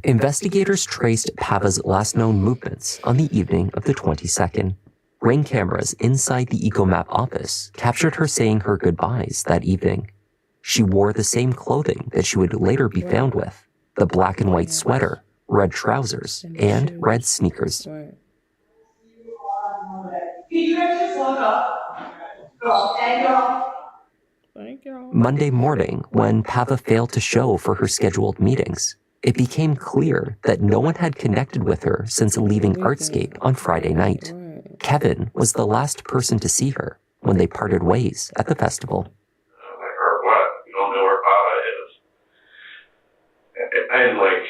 H: Investigators traced Pava's last known movements on the evening of the 22nd. Ring cameras inside the EcoMap office captured her saying her goodbyes that evening. She wore the same clothing that she would later be found with, the black and white sweater, red trousers, and red sneakers.
T: Can you guys just walk up?
A: Thank you.
H: Monday morning, when Pava failed to show for her scheduled meetings, it became clear that no one had connected with her since leaving Artscape on Friday night. Kevin was the last person to see her when they parted ways at the festival.
Q: Like, or what? You don't know where Pava is. And like,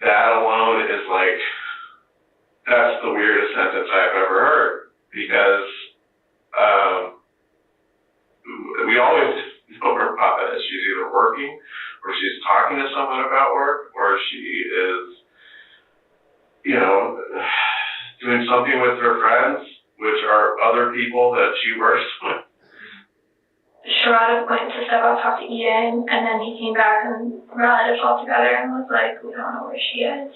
Q: that alone is like, that's the weirdest sentence I've ever heard. Because we always know where Pava is. She's either working, or she's talking to someone about work, or she is, doing something with her friends, which are other people that she works with.
U: Sharada went to step out, talk to Ian, and then he came back and rallied us all together and was like, we don't know where she is.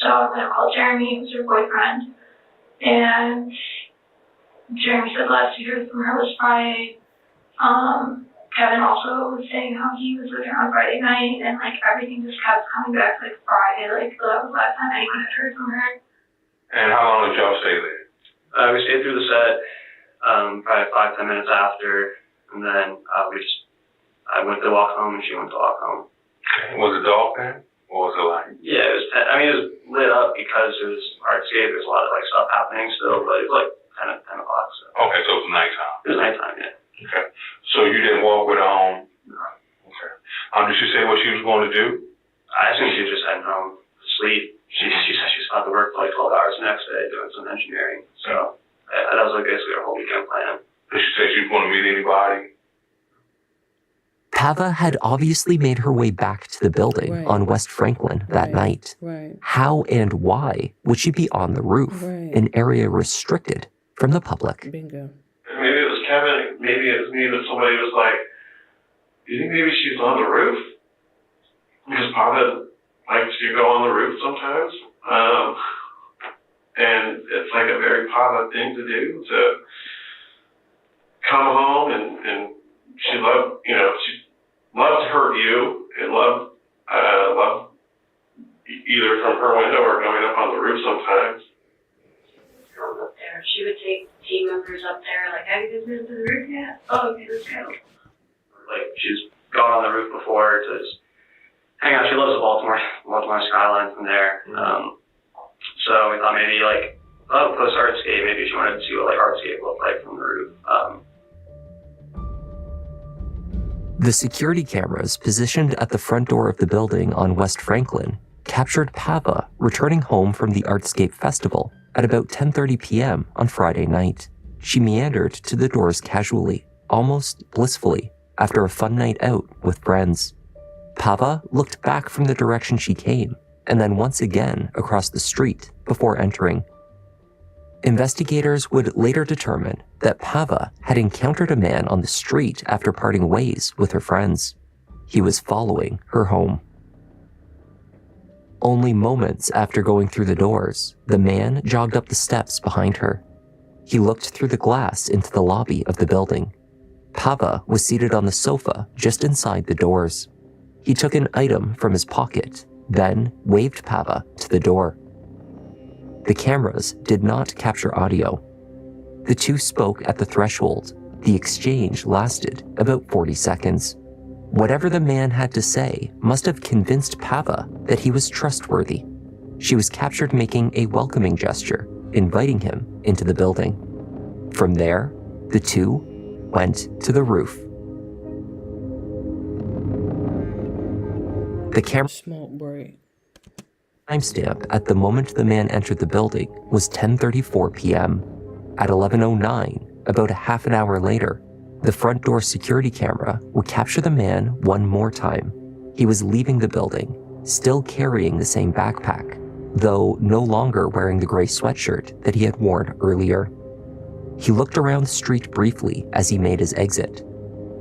U: So I'm going to call Jeremy, who's her boyfriend. And Jeremy said last we heard from her was Friday. Kevin also was saying how he was with her on Friday night, and like everything just kept coming back like Friday, like that was the last time anyone had heard from her.
R: And how long did y'all stay there?
V: We stayed through the set, probably 5-10 minutes after, and then I went to walk home and she went to walk home.
R: Was it dark then? Or was it light?
V: Yeah, it was it was lit up because it was Artscape. There's a lot of like stuff happening still, but it was like 10 o'clock. So.
R: Okay, so it was nighttime.
V: It was nighttime, yeah.
R: Okay. So you didn't walk with her home?
V: No.
R: Okay. Did she say what she was going to do?
V: I think she was just heading home to sleep. She said she was about to work for like 12 hours the next day doing some engineering. So that was like basically her whole weekend plan.
R: Did she say she was going to meet anybody?
H: Pava had obviously made her way back to the building on West Franklin that night. How and why would she be on the roof, an area restricted from the public?
A: Bingo.
Q: Maybe it was Kevin, maybe it was me, that somebody was like, do you think maybe she's on the roof? Because Pava likes to go on the roof sometimes. And it's like a very Pava thing to do, to come home and she loved, she loved her view and loved either from her window or going up on the roof sometimes.
U: Up there. She would take team members up there, like, have you been to the roof yet? Oh, okay, let's go.
V: Like, she's gone on the roof before to just hang out. She loves the Baltimore skyline from there. So we thought maybe, like, post Artscape, maybe she wanted to see what, like, Artscape looked like from the roof.
H: The security cameras positioned at the front door of the building on West Franklin captured Pava returning home from the Artscape Festival at about 10:30 p.m. on Friday night. She meandered to the doors casually, almost blissfully, after a fun night out with friends. Pava looked back from the direction she came, and then once again across the street before entering. Investigators would later determine that Pava had encountered a man on the street after parting ways with her friends. He was following her home. Only moments after going through the doors, the man jogged up the steps behind her. He looked through the glass into the lobby of the building. Pava was seated on the sofa just inside the doors. He took an item from his pocket, then waved Pava to the door. The cameras did not capture audio. The two spoke at the threshold. The exchange lasted about 40 seconds. Whatever the man had to say must have convinced Pava that he was trustworthy. She was captured making a welcoming gesture, inviting him into the building. From there, the two went to the roof. The camera
A: smoke break.
H: Timestamp at the moment the man entered the building was 10:34 p.m. At 11:09, about a half an hour later, the front door security camera would capture the man one more time. He was leaving the building, still carrying the same backpack, though no longer wearing the gray sweatshirt that he had worn earlier. He looked around the street briefly as he made his exit.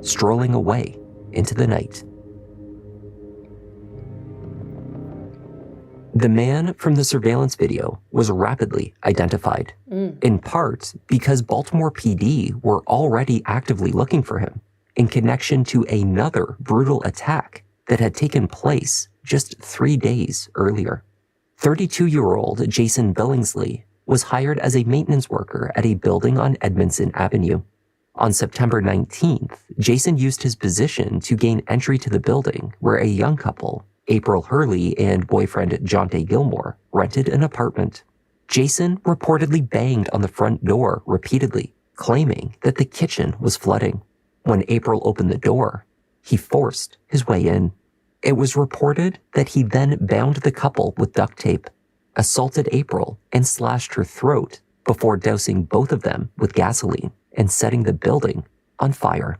H: Strolling away, into the night. The man from the surveillance video was rapidly identified, in part because Baltimore PD were already actively looking for him in connection to another brutal attack that had taken place just 3 days earlier. 32-year-old Jason Billingsley was hired as a maintenance worker at a building on Edmondson Avenue. On September 19th, Jason used his position to gain entry to the building where a young couple, April Hurley and boyfriend Jonte Gilmore, rented an apartment. Jason reportedly banged on the front door repeatedly, claiming that the kitchen was flooding. When April opened the door, he forced his way in. It was reported that he then bound the couple with duct tape, assaulted April, and slashed her throat before dousing both of them with gasoline and setting the building on fire.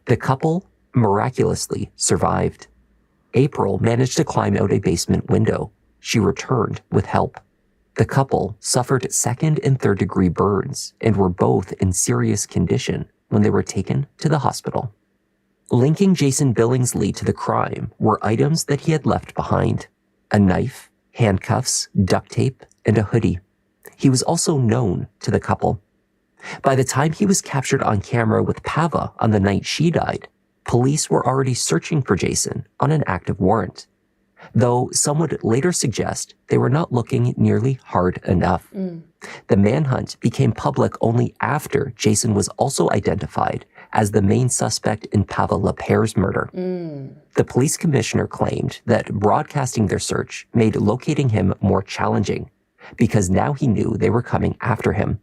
H: The couple miraculously survived. April managed to climb out a basement window. She returned with help. The couple suffered second and third degree burns and were both in serious condition when they were taken to the hospital. Linking Jason Billingsley to the crime were items that he had left behind: a knife, handcuffs, duct tape, and a hoodie. He was also known to the couple. By the time he was captured on camera with Pava on the night she died, police were already searching for Jason on an active warrant, though some would later suggest they were not looking nearly hard enough. The manhunt became public only after Jason was also identified as the main suspect in Pava LaPere's murder. The police commissioner claimed that broadcasting their search made locating him more challenging because now he knew they were coming after him.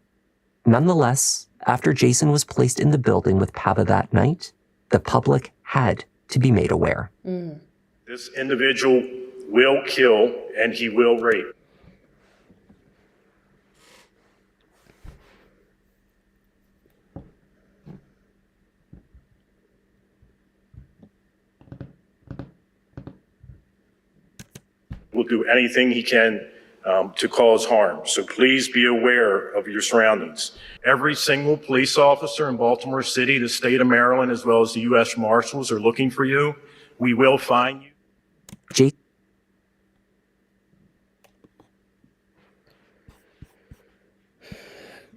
H: Nonetheless, after Jason was placed in the building with Pava that night, the public had to be made aware.
P: This individual will kill and he will rape. Will do anything he can to cause harm. So please be aware of your surroundings. Every single police officer in Baltimore City, the state of Maryland, as well as the U.S. Marshals are looking for you. We will find you.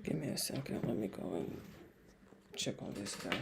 A: Give me a second. Let me go and check on this guy.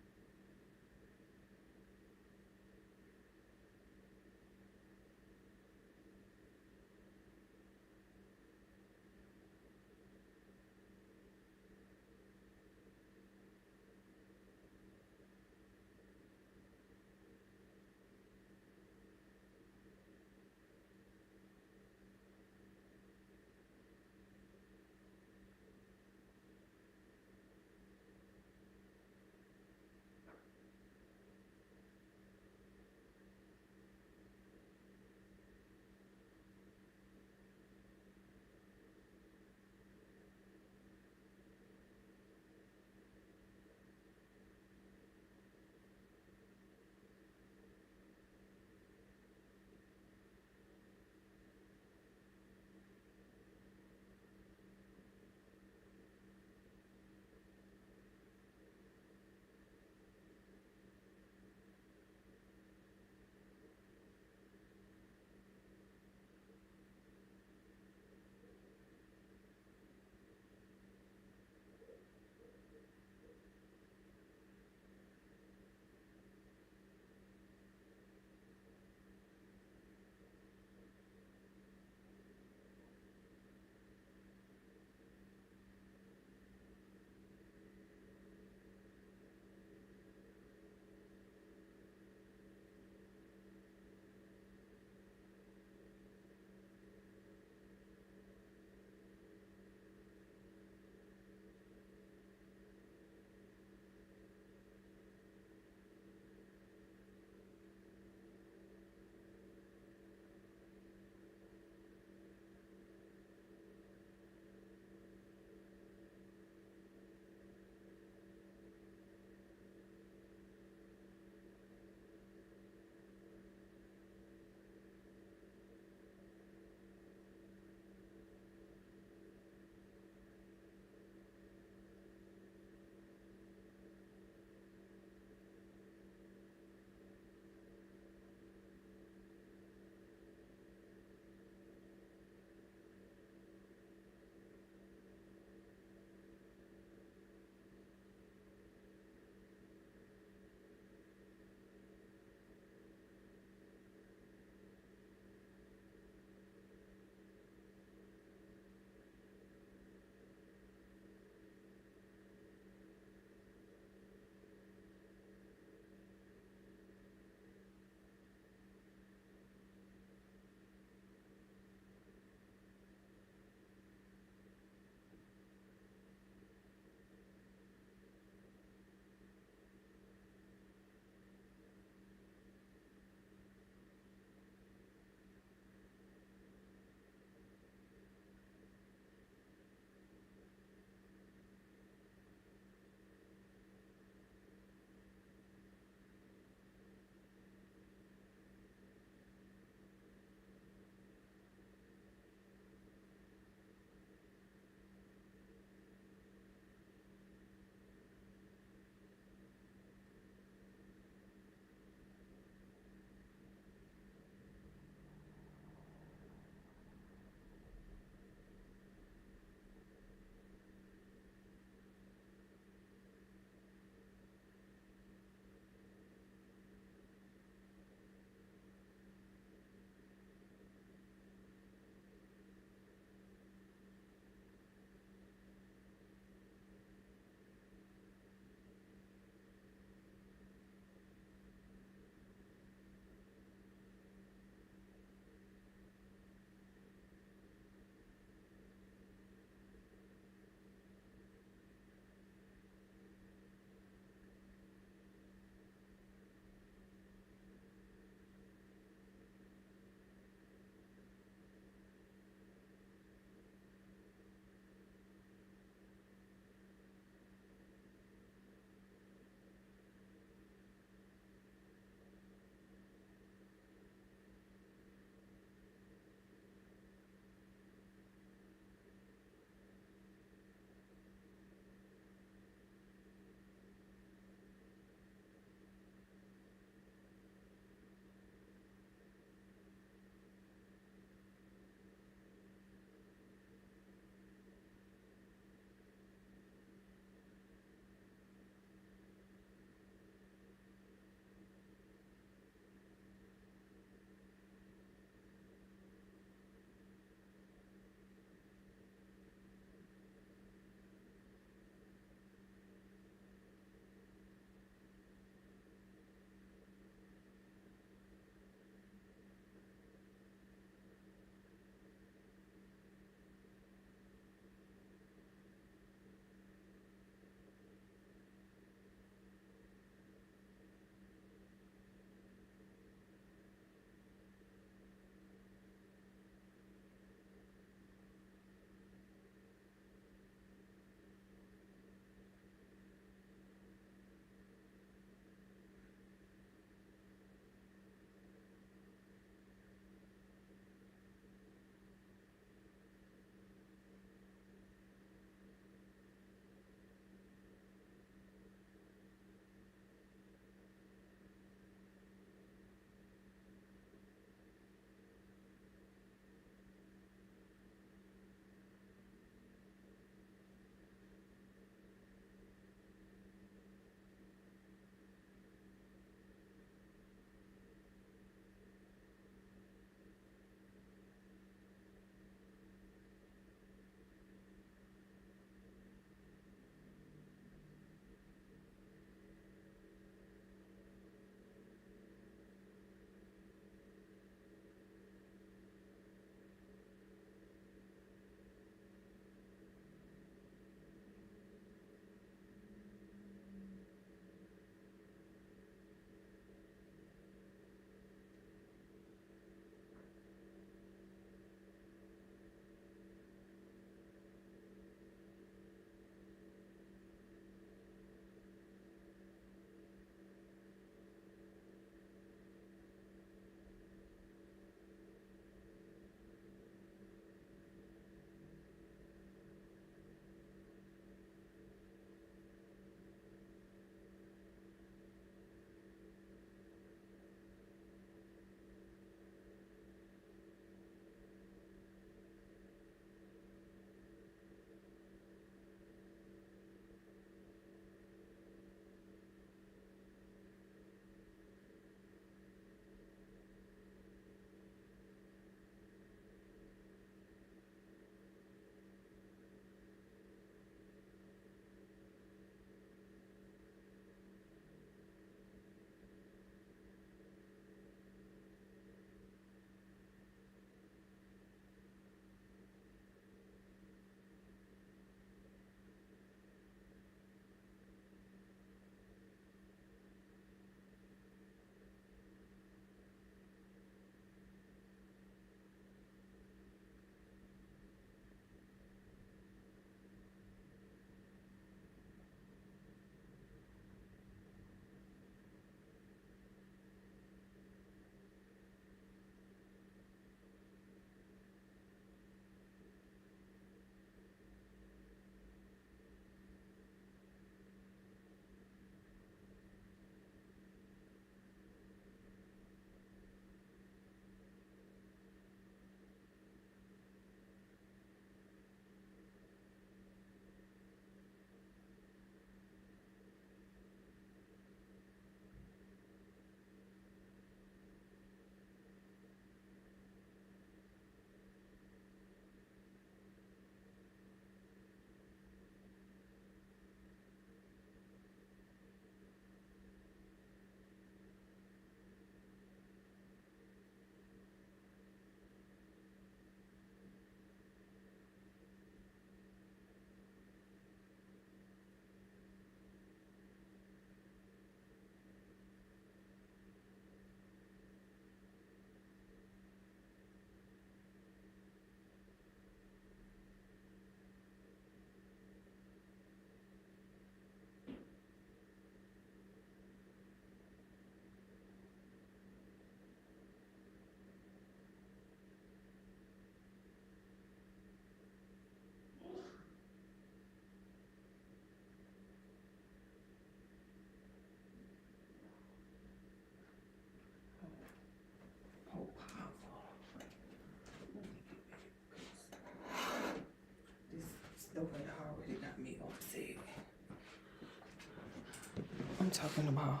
A: talking about?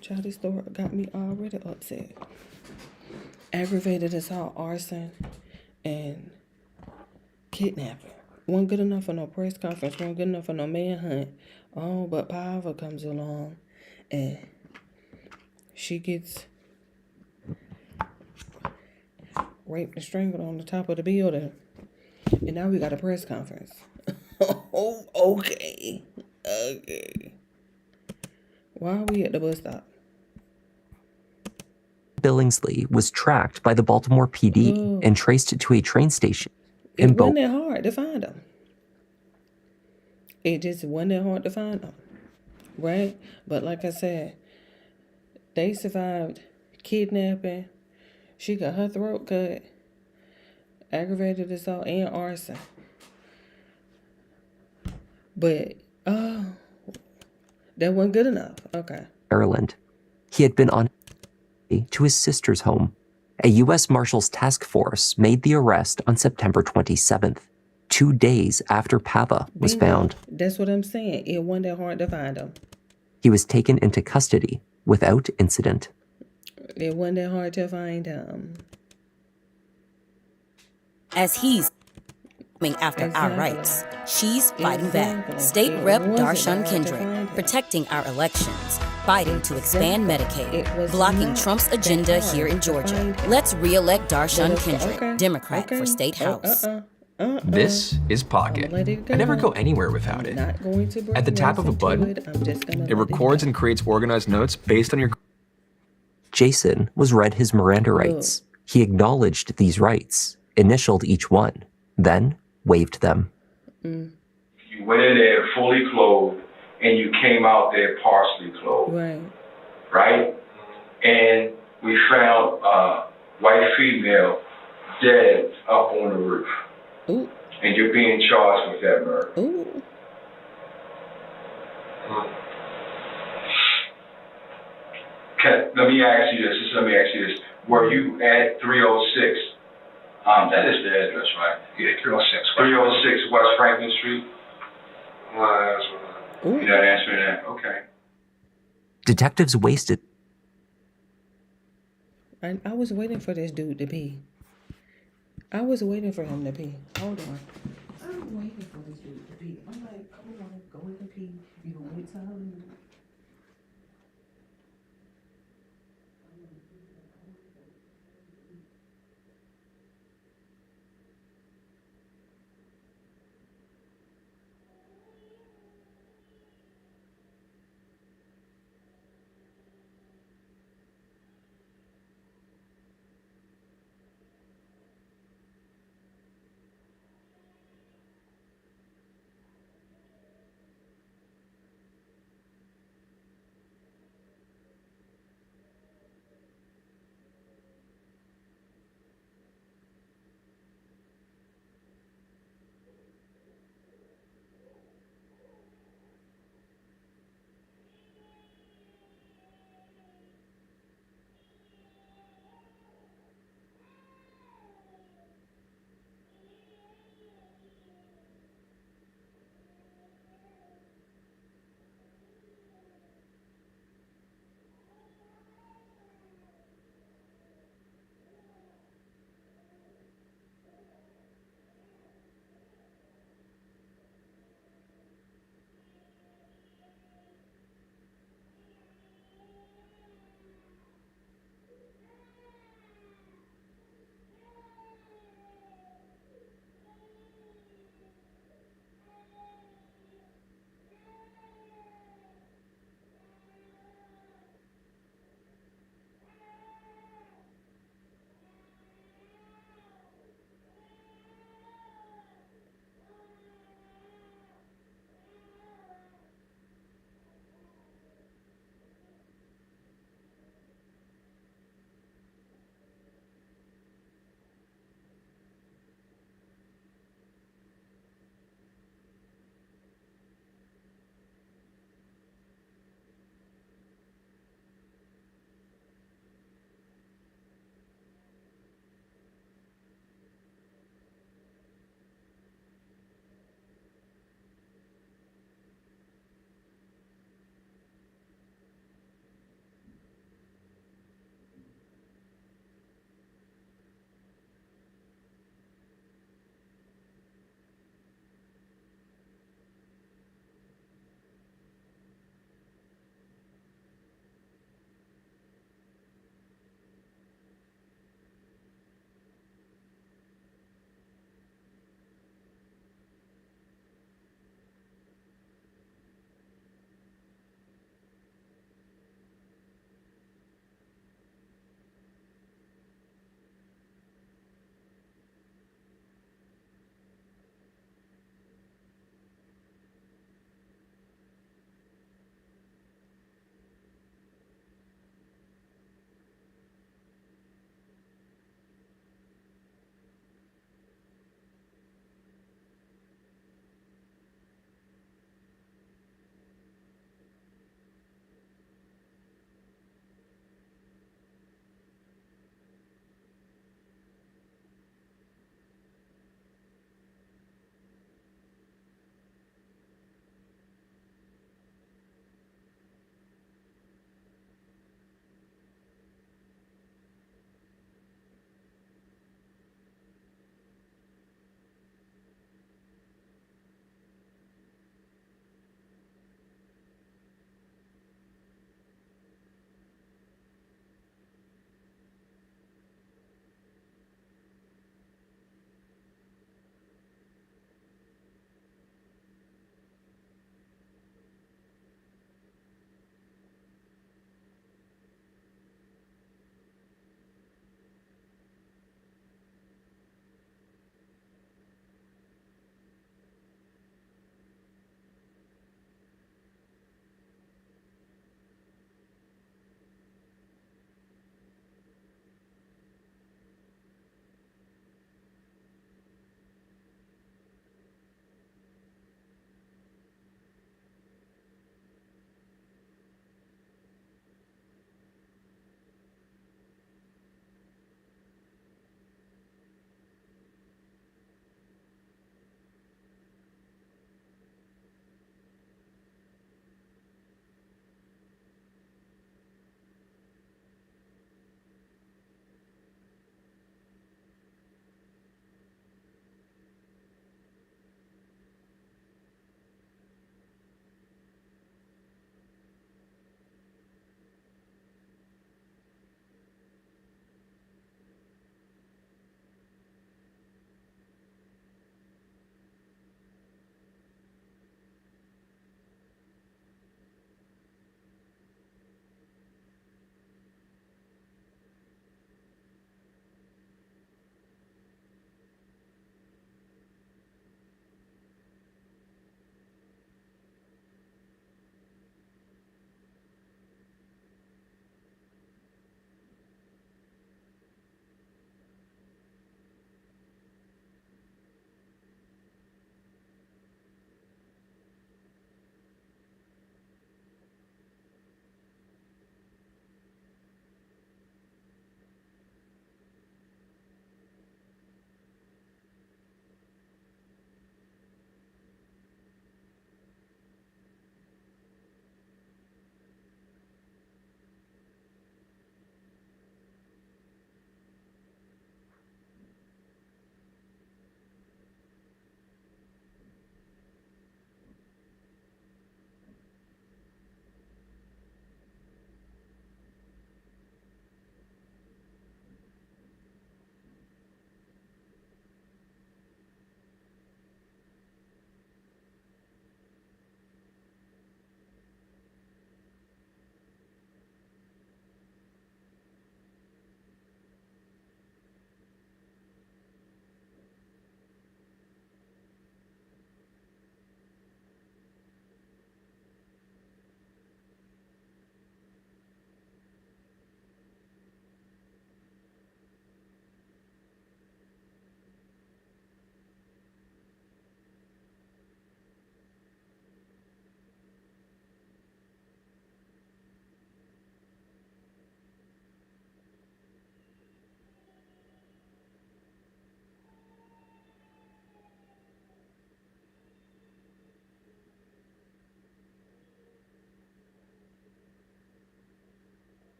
A: Child, this story got me already upset. Aggravated assault, arson, and kidnapping. Wasn't good enough for no press conference. Wasn't good enough for no manhunt. Oh, but Pava comes along and she gets raped and strangled on the top of the building. And now we got a press conference. Oh, okay. Okay. Why are we at the bus stop?
H: Billingsley was tracked by the Baltimore PD and traced to a train station in
A: It wasn't that hard to find them. It just wasn't that hard to find them. Right? But like I said, they survived kidnapping. She got her throat cut. Aggravated assault and arson. But, that wasn't good enough. Okay.
H: Maryland. He had been on to his sister's home. A U.S. Marshals task force made the arrest on September 27th, 2 days after Pava was found.
A: That's what I'm saying. It wasn't that hard to find him.
H: He was taken into custody without incident.
A: It wasn't that hard to find him.
C: As he's coming after our rights, she's fighting back. State Rep Darshan Kendrick, protecting our elections, fighting to expand Medicaid, blocking Trump's agenda here in Georgia. Let's re-elect Darshan Kendrick, Democrat for State House.
D: This is Pocket. I never go anywhere without it. At the tap of a button, it records and creates organized notes based on your...
H: Jason was read his Miranda rights. He acknowledged these rights, initialed each one, then waived them.
R: You went in there fully clothed and you came out there partially clothed. Right? And we found a white female dead up on the roof. And you're being charged with that murder. Let me ask you this. Were you at 306? That is the address, right? Yeah, 306. 306 West Franklin Street? You're not answering that? Okay.
H: Detectives wasted.
A: I was waiting for this dude to pee. I was waiting for him to pee. Hold on. I'm waiting for this dude to pee. I'm like, come on, go in and pee. You don't wait till I leave.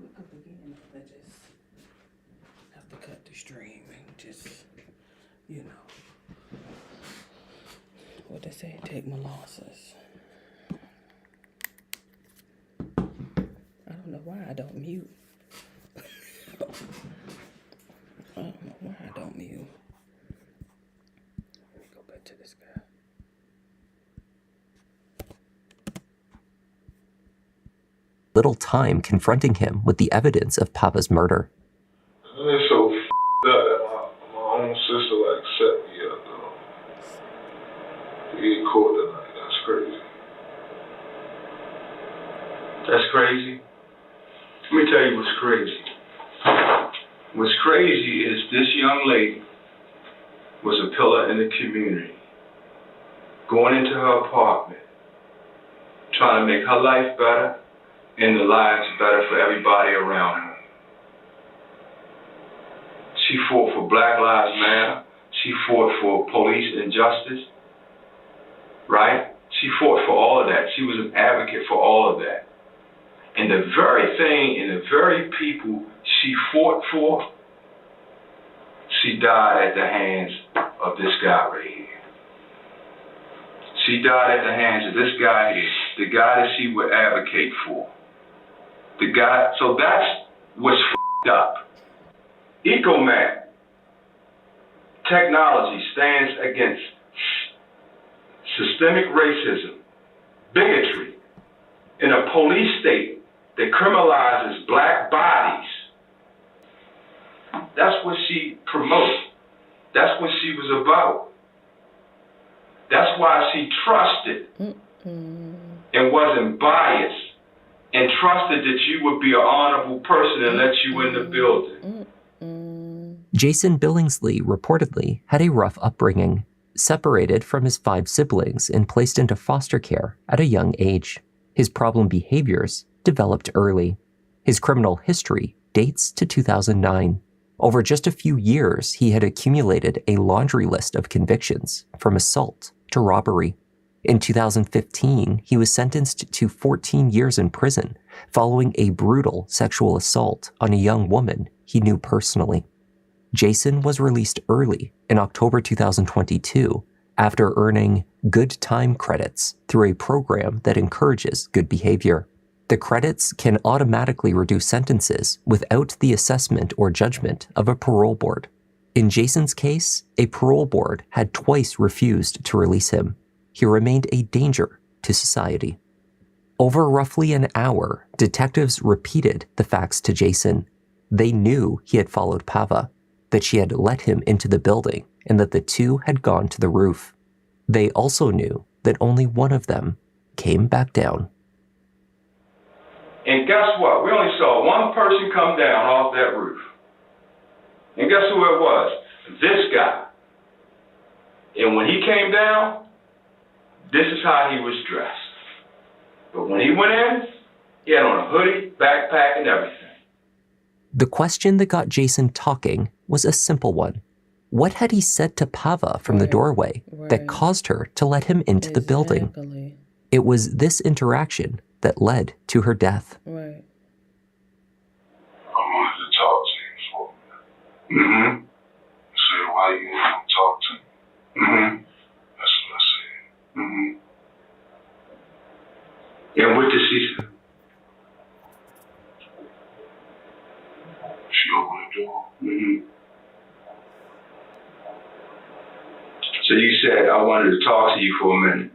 A: would up again, I just have to cut the stream and just, what they say, take my losses. I don't know why I don't mute. I don't know why I don't mute. Let me go back to this guy.
H: Little time confronting him with the evidence of Papa's murder.
Q: It's so f***ed up that my own sister set me up to get caught tonight. That's crazy. That's crazy? Let me tell you what's crazy. What's crazy is this young lady was a pillar in the community, going into her apartment, trying to make her life better and the lives better for everybody around her. She fought for Black Lives Matter. She fought for police injustice, right? She fought for all of that. She was an advocate for all of that. And the very thing and the very people she fought for, she died at the hands of this guy right here. She died at the hands of this guy here, the guy that she would advocate for. The guy, so that's what's f***ed up. Ecomat technology stands against systemic racism, bigotry, in a police state that criminalizes black bodies. That's what she promoted. That's what she was about. That's why she trusted and wasn't biased and trusted that you would be an honorable person and let you in the building.
H: Jason Billingsley reportedly had a rough upbringing, separated from his 5 siblings and placed into foster care at a young age. His problem behaviors developed early. His criminal history dates to 2009. Over just a few years, he had accumulated a laundry list of convictions, from assault to robbery. In 2015, he was sentenced to 14 years in prison following a brutal sexual assault on a young woman he knew personally. Jason was released early in October 2022 after earning good time credits through a program that encourages good behavior. The credits can automatically reduce sentences without the assessment or judgment of a parole board. In Jason's case, a parole board had twice refused to release him. He remained a danger to society. Over roughly an hour, detectives repeated the facts to Jason. They knew he had followed Pava, that she had let him into the building, and that the two had gone to the roof. They also knew that only one of them came back down.
Q: And guess what? We only saw one person come down off that roof. And guess who it was? This guy. And when he came down, this is how he was dressed. But when he went in, he had on a hoodie, backpack, and everything.
H: The question that got Jason talking was a simple one. What had he said to Pava from the doorway that caused her to let him into the building? It was this interaction that led to her death.
Q: I wanted to talk to you for a minute. Say, why you want to talk to me? That's what I said. And what did she say? She opened the door. So you said, I wanted to talk to you for a minute.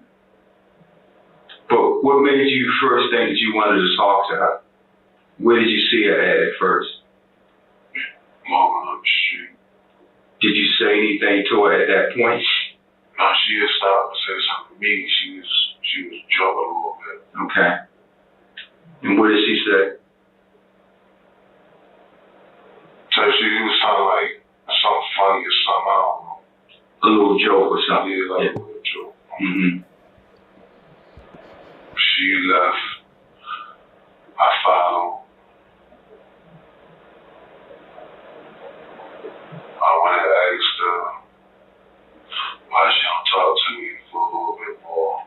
Q: But what made you first think that you wanted to talk to her? Where did you see her at first? Walking up the street. Did you say anything to her at that point? No, she had stopped and said something to me. She was jumping a little bit. Okay. And what did she say? So it was something like something funny or something, I don't know. A little joke or something. Yeah, like a little joke. She left. I followed. I went and asked her why she don't talk to me for a little bit more.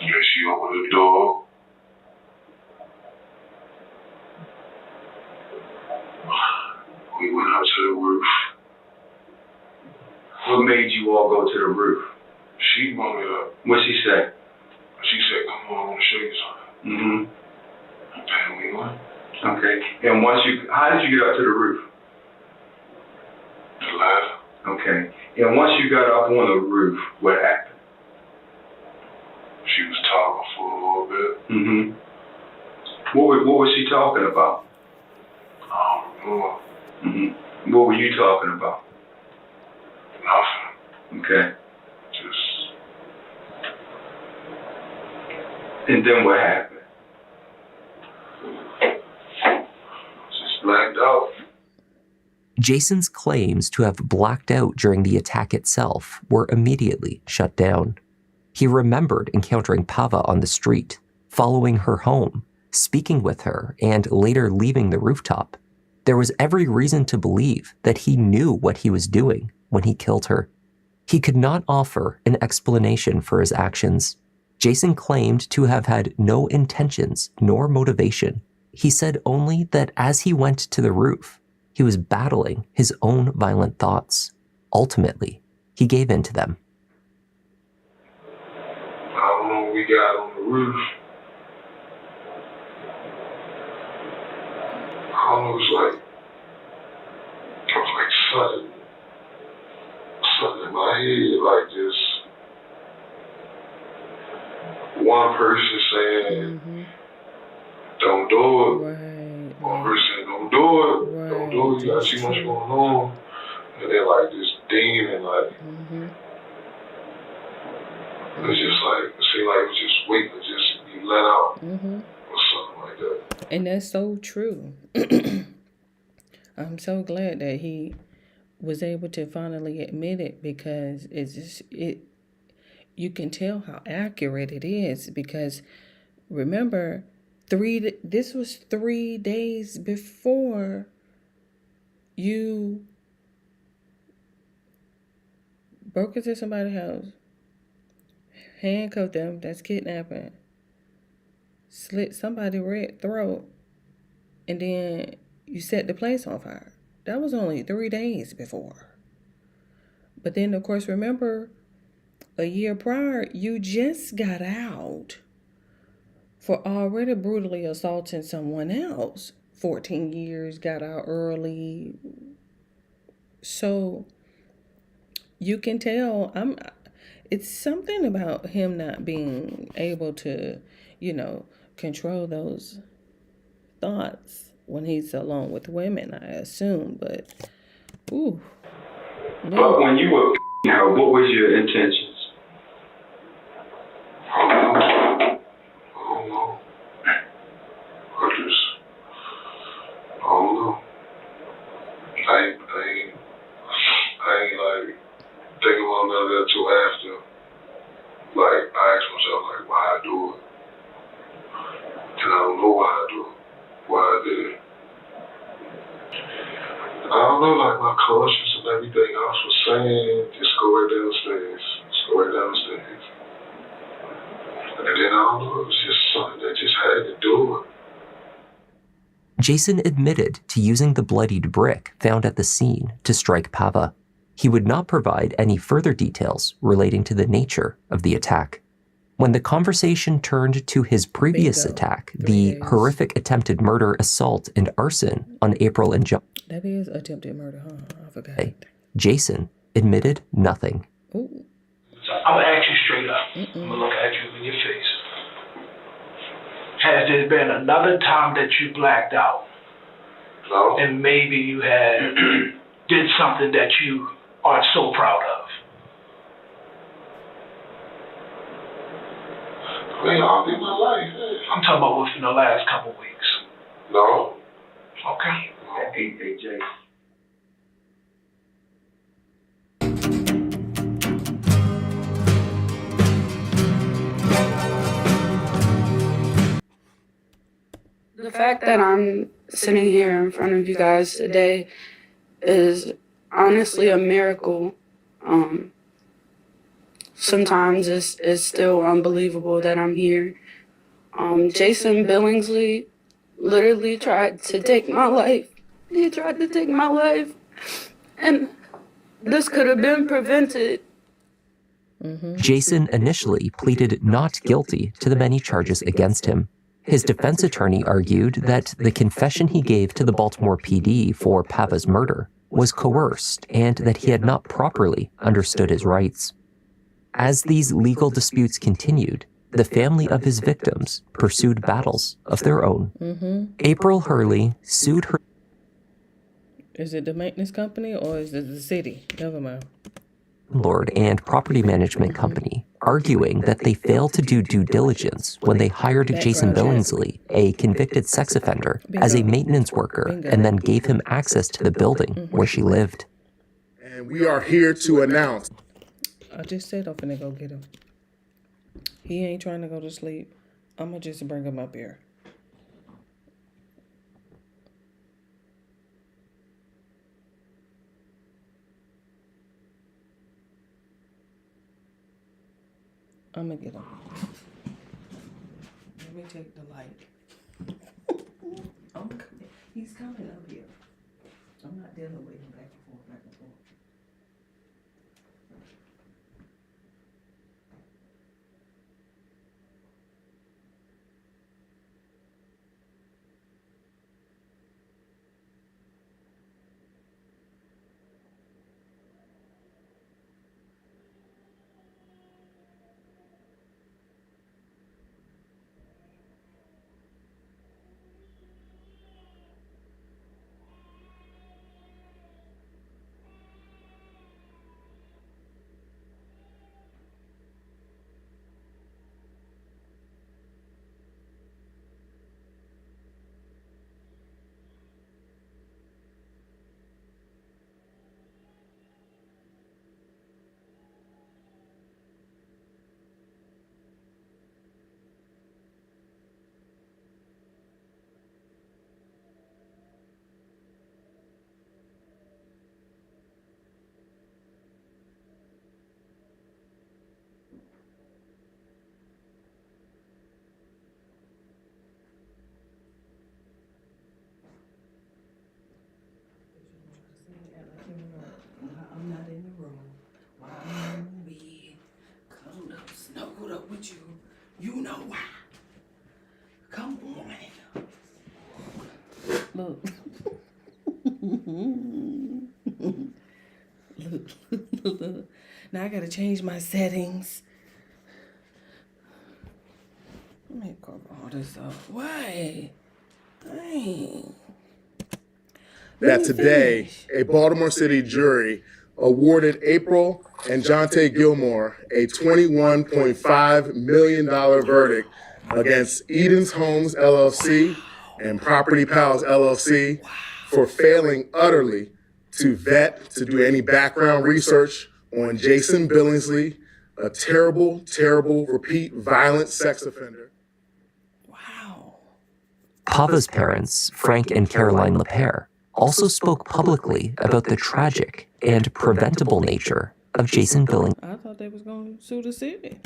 Q: Yeah,
R: made you all go to the roof?
Q: She brought me up.
R: What'd she say?
Q: She said, come on, I want to show you something. And we went.
R: Okay. And how did you get up to the roof?
Q: The ladder.
R: Okay. And once you got up on the roof, what happened?
Q: She was talking for a little bit.
R: What was she talking about?
Q: I don't know.
R: What were you talking about?
Q: Nothing.
R: Okay.
Q: Just.
R: And then what happened?
Q: Just blacked out.
H: Jason's claims to have blacked out during the attack itself were immediately shut down. He remembered encountering Pava on the street, following her home, speaking with her, and later leaving the rooftop. There was every reason to believe that he knew what he was doing when he killed her. He could not offer an explanation for his actions. Jason claimed to have had no intentions nor motivation. He said only that as he went to the roof, he was battling his own violent thoughts. Ultimately, he gave in to them.
Q: I don't know when we got on the roof. I don't know, it was like something in my head, like just one person saying, don't do it. One person saying, don't do it. Don't do it. You got too much going on. And then like this demon, like, it was just like, it seemed like it was just waiting to just be let out or something like that.
A: And that's so true. I'm so glad that he was able to finally admit it, because you can tell how accurate it is, because remember, this was 3 days before you broke into somebody's house, handcuffed them, that's kidnapping, slit somebody's red throat, and then you set the place on fire. That was only 3 days before. But then, of course, remember, a year prior, you just got out for already brutally assaulting someone else. 14 years, got out early. So you can tell it's something about him not being able to, control those thoughts when he's alone with women, I assume. But, ooh. No.
R: But when you were her, what was your intentions?
Q: I don't know. I ain't like thinking about none of that till after. Like, I asked myself, like, why I do it. And I don't know why I do it. Why I did it. I don't know, like my conscience and everything else was saying, just go right downstairs. Just go right downstairs. And then I don't know, it was just something that just had to do it.
H: Jason admitted to using the bloodied brick found at the scene to strike Pava. He would not provide any further details relating to the nature of the attack. When the conversation turned to his previous attack, the horrific attempted murder, assault, and arson on April and John.
A: That is attempted murder, huh? I forgot.
H: Jason admitted nothing.
A: Ooh.
S: So I'm going to ask you straight up. I'm going to look at you in your face. Has there been another time that you blacked out?
Q: No.
S: And maybe you had did something that you aren't so proud of?
Q: I mean, all in my life.
S: I'm talking about within the last couple weeks.
Q: No.
S: Okay.
R: Hey, Jay.
K: The fact that I'm sitting here in front of you guys today is honestly a miracle. Sometimes it's still unbelievable that I'm here. Jason Billingsley literally tried to take my life. He tried to take my life. And this could have been prevented.
H: Jason initially pleaded not guilty to the many charges against him. His defense attorney argued that the confession he gave to the Baltimore PD for Pava's murder was coerced and that he had not properly understood his rights. As these legal disputes continued, the family of his victims pursued battles of their own. April Hurley sued her.
A: Is it the maintenance company or is it the city? Never mind.
H: Landlord and property management company, arguing that they failed to do due diligence when they hired Jason Billingsley, a convicted sex offender, as a maintenance worker and then gave him access to the building where she lived.
E: And we are here to announce.
A: I just said I'm finna go get him. He ain't trying to go to sleep. I'm gonna just bring him up here. I'm gonna get him. Let me take the light. He's coming up here. I'm not dealing with him back and forth, back and forth. I'm not in the room. While I'm in the bed, cuddled up, snuggled up with you. You know why. Come on. Look. Look. Now I gotta change my settings. Let me cover all this up. Why? Dang.
E: That today, a Baltimore City jury awarded April and Jonte Gilmore a $21.5 million verdict against Eden's Homes LLC and Property Pals LLC for failing utterly to vet, to do any background research on Jason Billingsley, a terrible, terrible, repeat violent sex offender.
H: Pava's parents, Frank and Caroline LePere, also spoke publicly about the tragic and preventable nature of Jason Billingsley's
A: I thought they was going to sue the city.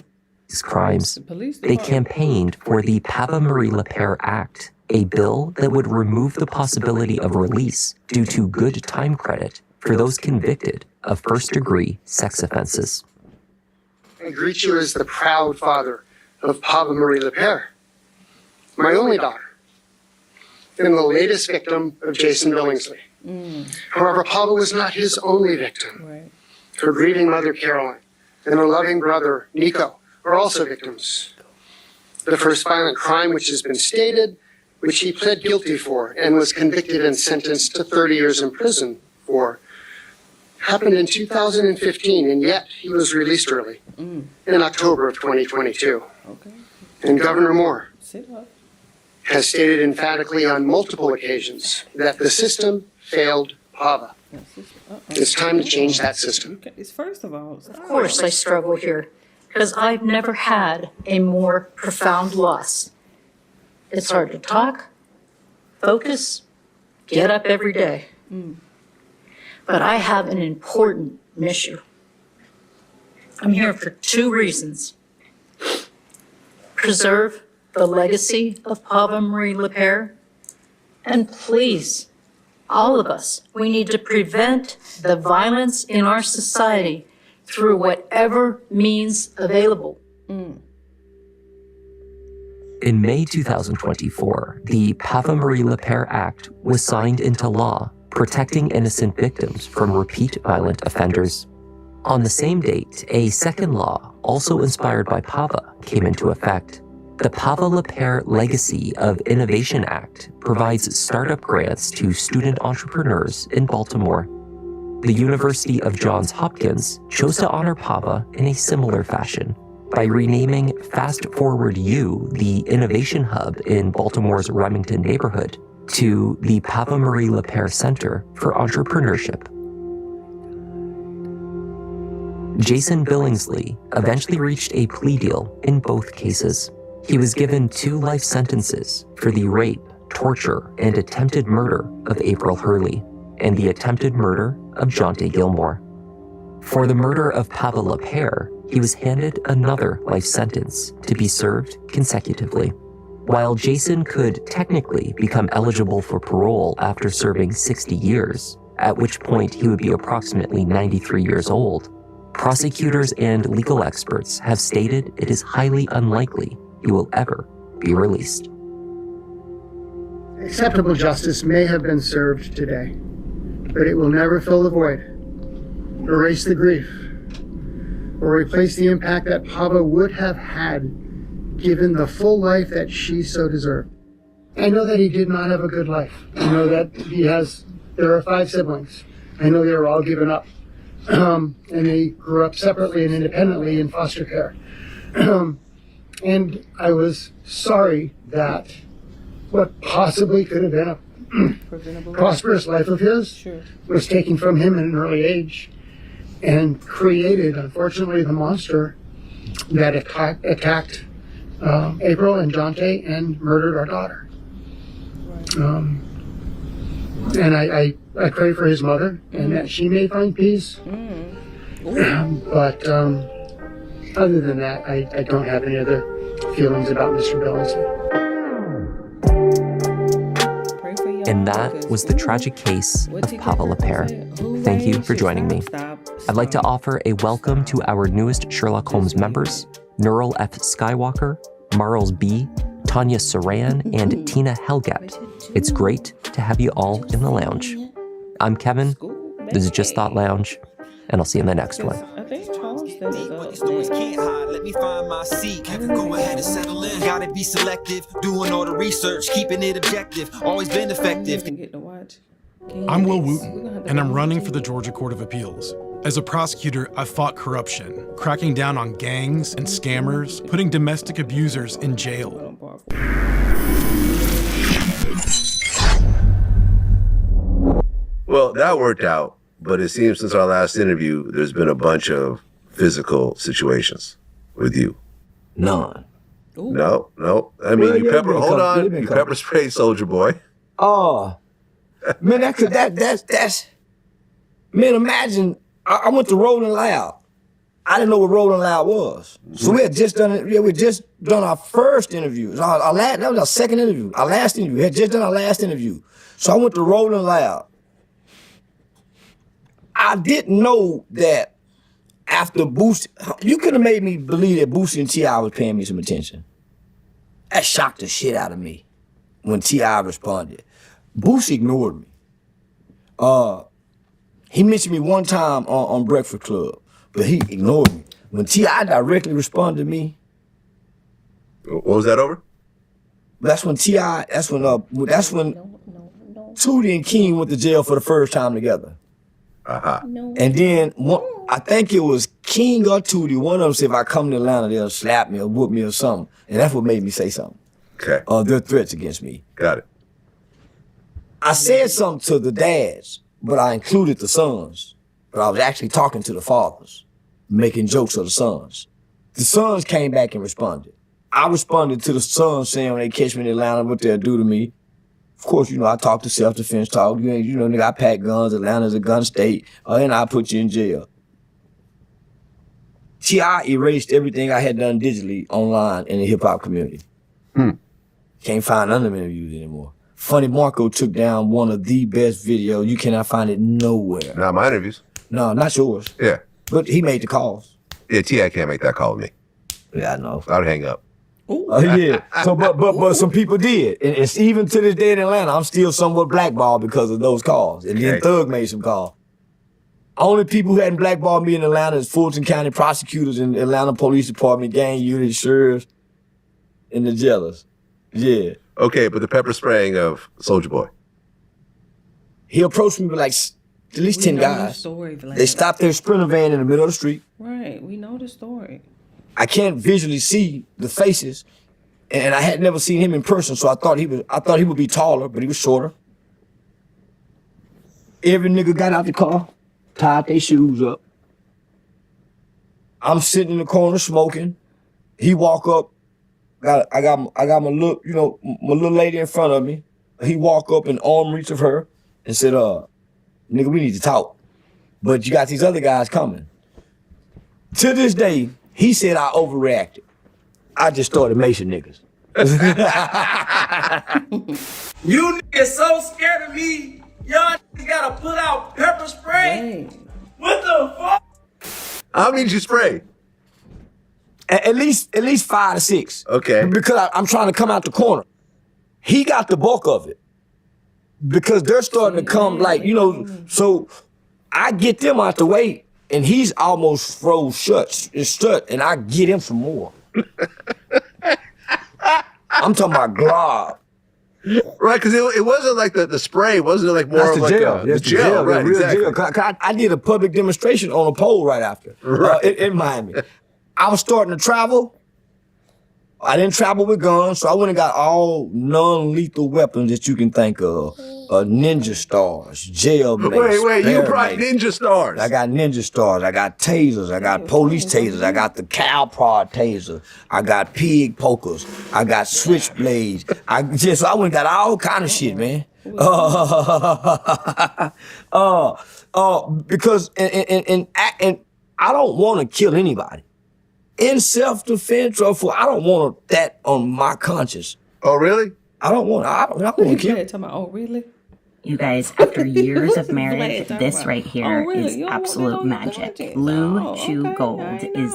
H: crimes. They campaigned for the Pava Marie LePere Act, a bill that would remove the possibility of release due to good time credit for those convicted of first-degree sex offenses.
F: I greet you as the proud father of Pava Marie LePere, my only daughter, and the latest victim of Jason Billingsley. However, Pava was not his only victim. Her grieving mother, Caroline, and her loving brother, Nico, are also victims. The first violent crime which has been stated, which he pled guilty for and was convicted and sentenced to 30 years in prison for, happened in 2015, and yet he was released early in October of 2022. And Governor Moore has stated emphatically on multiple occasions that the system failed Pava. It's time to change that system.
A: First of all,
W: Of course I struggle here, because I've never had a more profound loss. It's hard to talk, focus, get up every day. But I have an important mission. I'm here for two reasons. Preserve the legacy of Pava Marie LePere, and please All of us, we need to prevent the violence in our society through whatever means available.
H: In May 2024, the Pava Marie Lapierre Act was signed into law, protecting innocent victims from repeat violent offenders. On the same date, a second law, also inspired by Pava, came into effect. The Pava Lapierre Legacy of Innovation Act provides startup grants to student entrepreneurs in Baltimore. The University of Johns Hopkins chose to honor Pava in a similar fashion by renaming Fast Forward U, the innovation hub in Baltimore's Remington neighborhood, to the Pava Marie Lapierre Center for Entrepreneurship. Jason Billingsley eventually reached a plea deal in both cases. He was given 2 life sentences for the rape, torture, and attempted murder of April Hurley and the attempted murder of Jonte Gilmore. For the murder of Pava Lapierre, he was handed another life sentence to be served consecutively. While Jason could technically become eligible for parole after serving 60 years, at which point he would be approximately 93 years old, prosecutors and legal experts have stated it is highly unlikely he will ever be released.
F: Acceptable justice may have been served today, but it will never fill the void, erase the grief, or replace the impact that Pava would have had given the full life that she so deserved. I know that he did not have a good life. I know that there are 5 siblings. I know they were all given up. And they grew up separately and independently in foster care. And I was sorry that what possibly could have been a prosperous life of his was taken from him at an early age and created, unfortunately, the monster that attacked April and Jonte and murdered our daughter. And I pray for his mother and that she may find peace. But other than that, I don't have any other feelings about Mr. Billingsley.
H: And that was the tragic case of Pava Lapierre. Thank you for joining me. I'd like to offer a welcome to our newest Sherlock Holmes members, Neural F. Skywalker, Marls B., Tanya Saran, and Tina Helgat. It's great to have you all in the lounge. I'm Kevin. This is Just Thought Lounge, and I'll see you in the next one.
A: I think Charleston is
G: Let me find my seat. Go ahead and settle in. Gotta be selective. Doing all the research, keeping it objective. Always been effective.
J: I'm Will Wooten, and I'm running for the Georgia Court of Appeals. As a prosecutor, I've fought corruption, cracking down on gangs and scammers, putting domestic abusers in jail.
L: Well, that worked out, but it seems since our last interview, there's been a bunch of physical situations with you.
X: None.
L: No. I mean, you pepper sprayed Soldier Boy.
X: Oh, man, that's, man, imagine, I went to Rolling Loud. I didn't know what Rolling Loud was. So we had just done it, we had just done our first interview. That was our second interview, our last interview. We had just done our last interview. So I went to Rolling Loud. I didn't know that after Boosie, you could have made me believe that Boosie and T.I. was paying me some attention. That shocked the shit out of me when T.I. responded. Boosie ignored me. He mentioned me one time on Breakfast Club, but he ignored me. When T.I. directly responded to me.
L: What was that over?
X: That's when Tootie and King went to jail for the first time together. And then I think it was King or Tootie, one of them said if I come to Atlanta, they'll slap me or whoop me or something. And that's what made me say something.
L: Okay.
X: Their threats against me.
L: Got it.
X: I said something to the dads, but I included the sons. But I was actually talking to the fathers, making jokes of the sons. The sons came back and responded. I responded to the sons saying when they catch me in Atlanta, what they'll do to me. Of course, I talk to self-defense talk. Nigga, I pack guns. Atlanta's a gun state. And I put you in jail. T.I. erased everything I had done digitally online in the hip-hop community. Can't find none of them interviews anymore. Funny Marco took down one of the best videos. You cannot find it nowhere.
L: Not my interviews.
X: No, not yours.
L: Yeah.
X: But he made the calls.
L: Yeah, T.I. can't make that call with me.
X: Yeah, I know.
L: I'd hang up.
X: Yeah. So, but some people did. And it's even to this day in Atlanta, I'm still somewhat blackballed because of those calls. And then Thug made some calls. Only people who hadn't blackballed me in Atlanta is Fulton County prosecutors and Atlanta Police Department, gang unit, sheriffs, and the jailers. Yeah.
L: Okay, but the pepper spraying of Soulja Boy.
X: He approached me with like at least 10 guys. They stopped their Sprinter van in the middle of the street.
A: Right, we know the story.
X: I can't visually see the faces, and I had never seen him in person, so I thought he would be taller, but he was shorter. Every nigga got out the car, tied their shoes up. I'm sitting in the corner smoking. He walk up. I got my little, my little lady in front of me. He walk up and arm reach of her and said, nigga, we need to talk. But you got these other guys coming. To this day, he said I overreacted. I just started macing niggas.
T: You niggas so scared of me, y'all niggas gotta put out pepper spray? What the fuck?
L: How many did you spray?
X: At least 5 to 6.
L: Okay.
X: Because I'm trying to come out the corner. He got the bulk of it. Because they're starting to come so I get them out the way and he's almost froze shut, and I get him some more. I'm talking about glob.
L: Right, because it wasn't like the spray, wasn't it like more
X: That's
L: of
X: the
L: like
X: jail.
L: the jail, right,
X: the real
L: exactly.
X: jail. I did a public demonstration on a pole right after, in Miami. I was starting to travel. I didn't travel with guns, so I went and got all non-lethal weapons that you can think of. Ninja stars, jail blades.
L: Wait, you brought ninja stars.
X: I got ninja stars, I got tasers, I got police tasers, I got the cow prod taser, I got pig pokers, I got switchblades. I went and got all kind of shit, man. Because and I don't want to kill anybody. In self-defense, I don't want that on my conscience.
L: Oh, really?
X: I don't want to kill.
A: Oh, really?
B: You guys, after years of marriage, this right here is absolute magic. Blue Chew Gold is...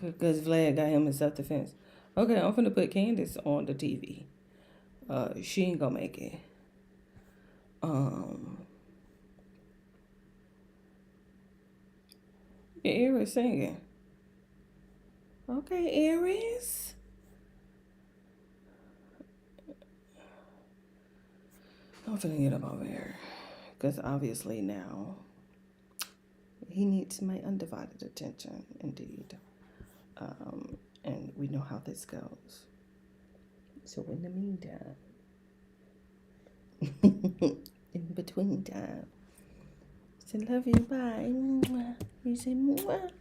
A: Because Vlad got him in self-defense. Okay, I'm finna put Candace on the TV. She ain't gonna make it. Aries singing. Okay, Aries. I'm finna get him over here. Because obviously now he needs my undivided attention, indeed. And we know how this goes. So in the meantime, in between time, say love you, bye. You say mwah.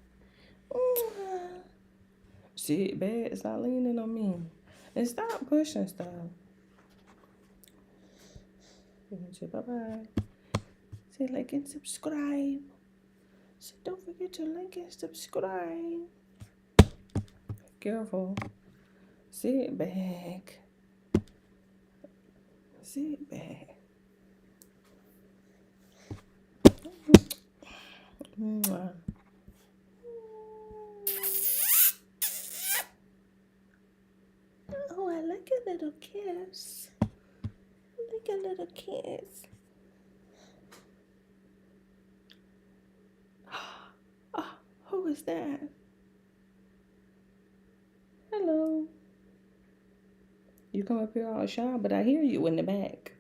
A: Shit, bad. Stop leaning on me. And stop pushing stuff. Say bye-bye. Say like and subscribe. So don't forget to like and subscribe. Careful. Sit back. Sit back. Mwah. Oh, I like a little kiss. I like a little kiss. Oh, who is that? Hello. You come up here all shy, but I hear you in the back.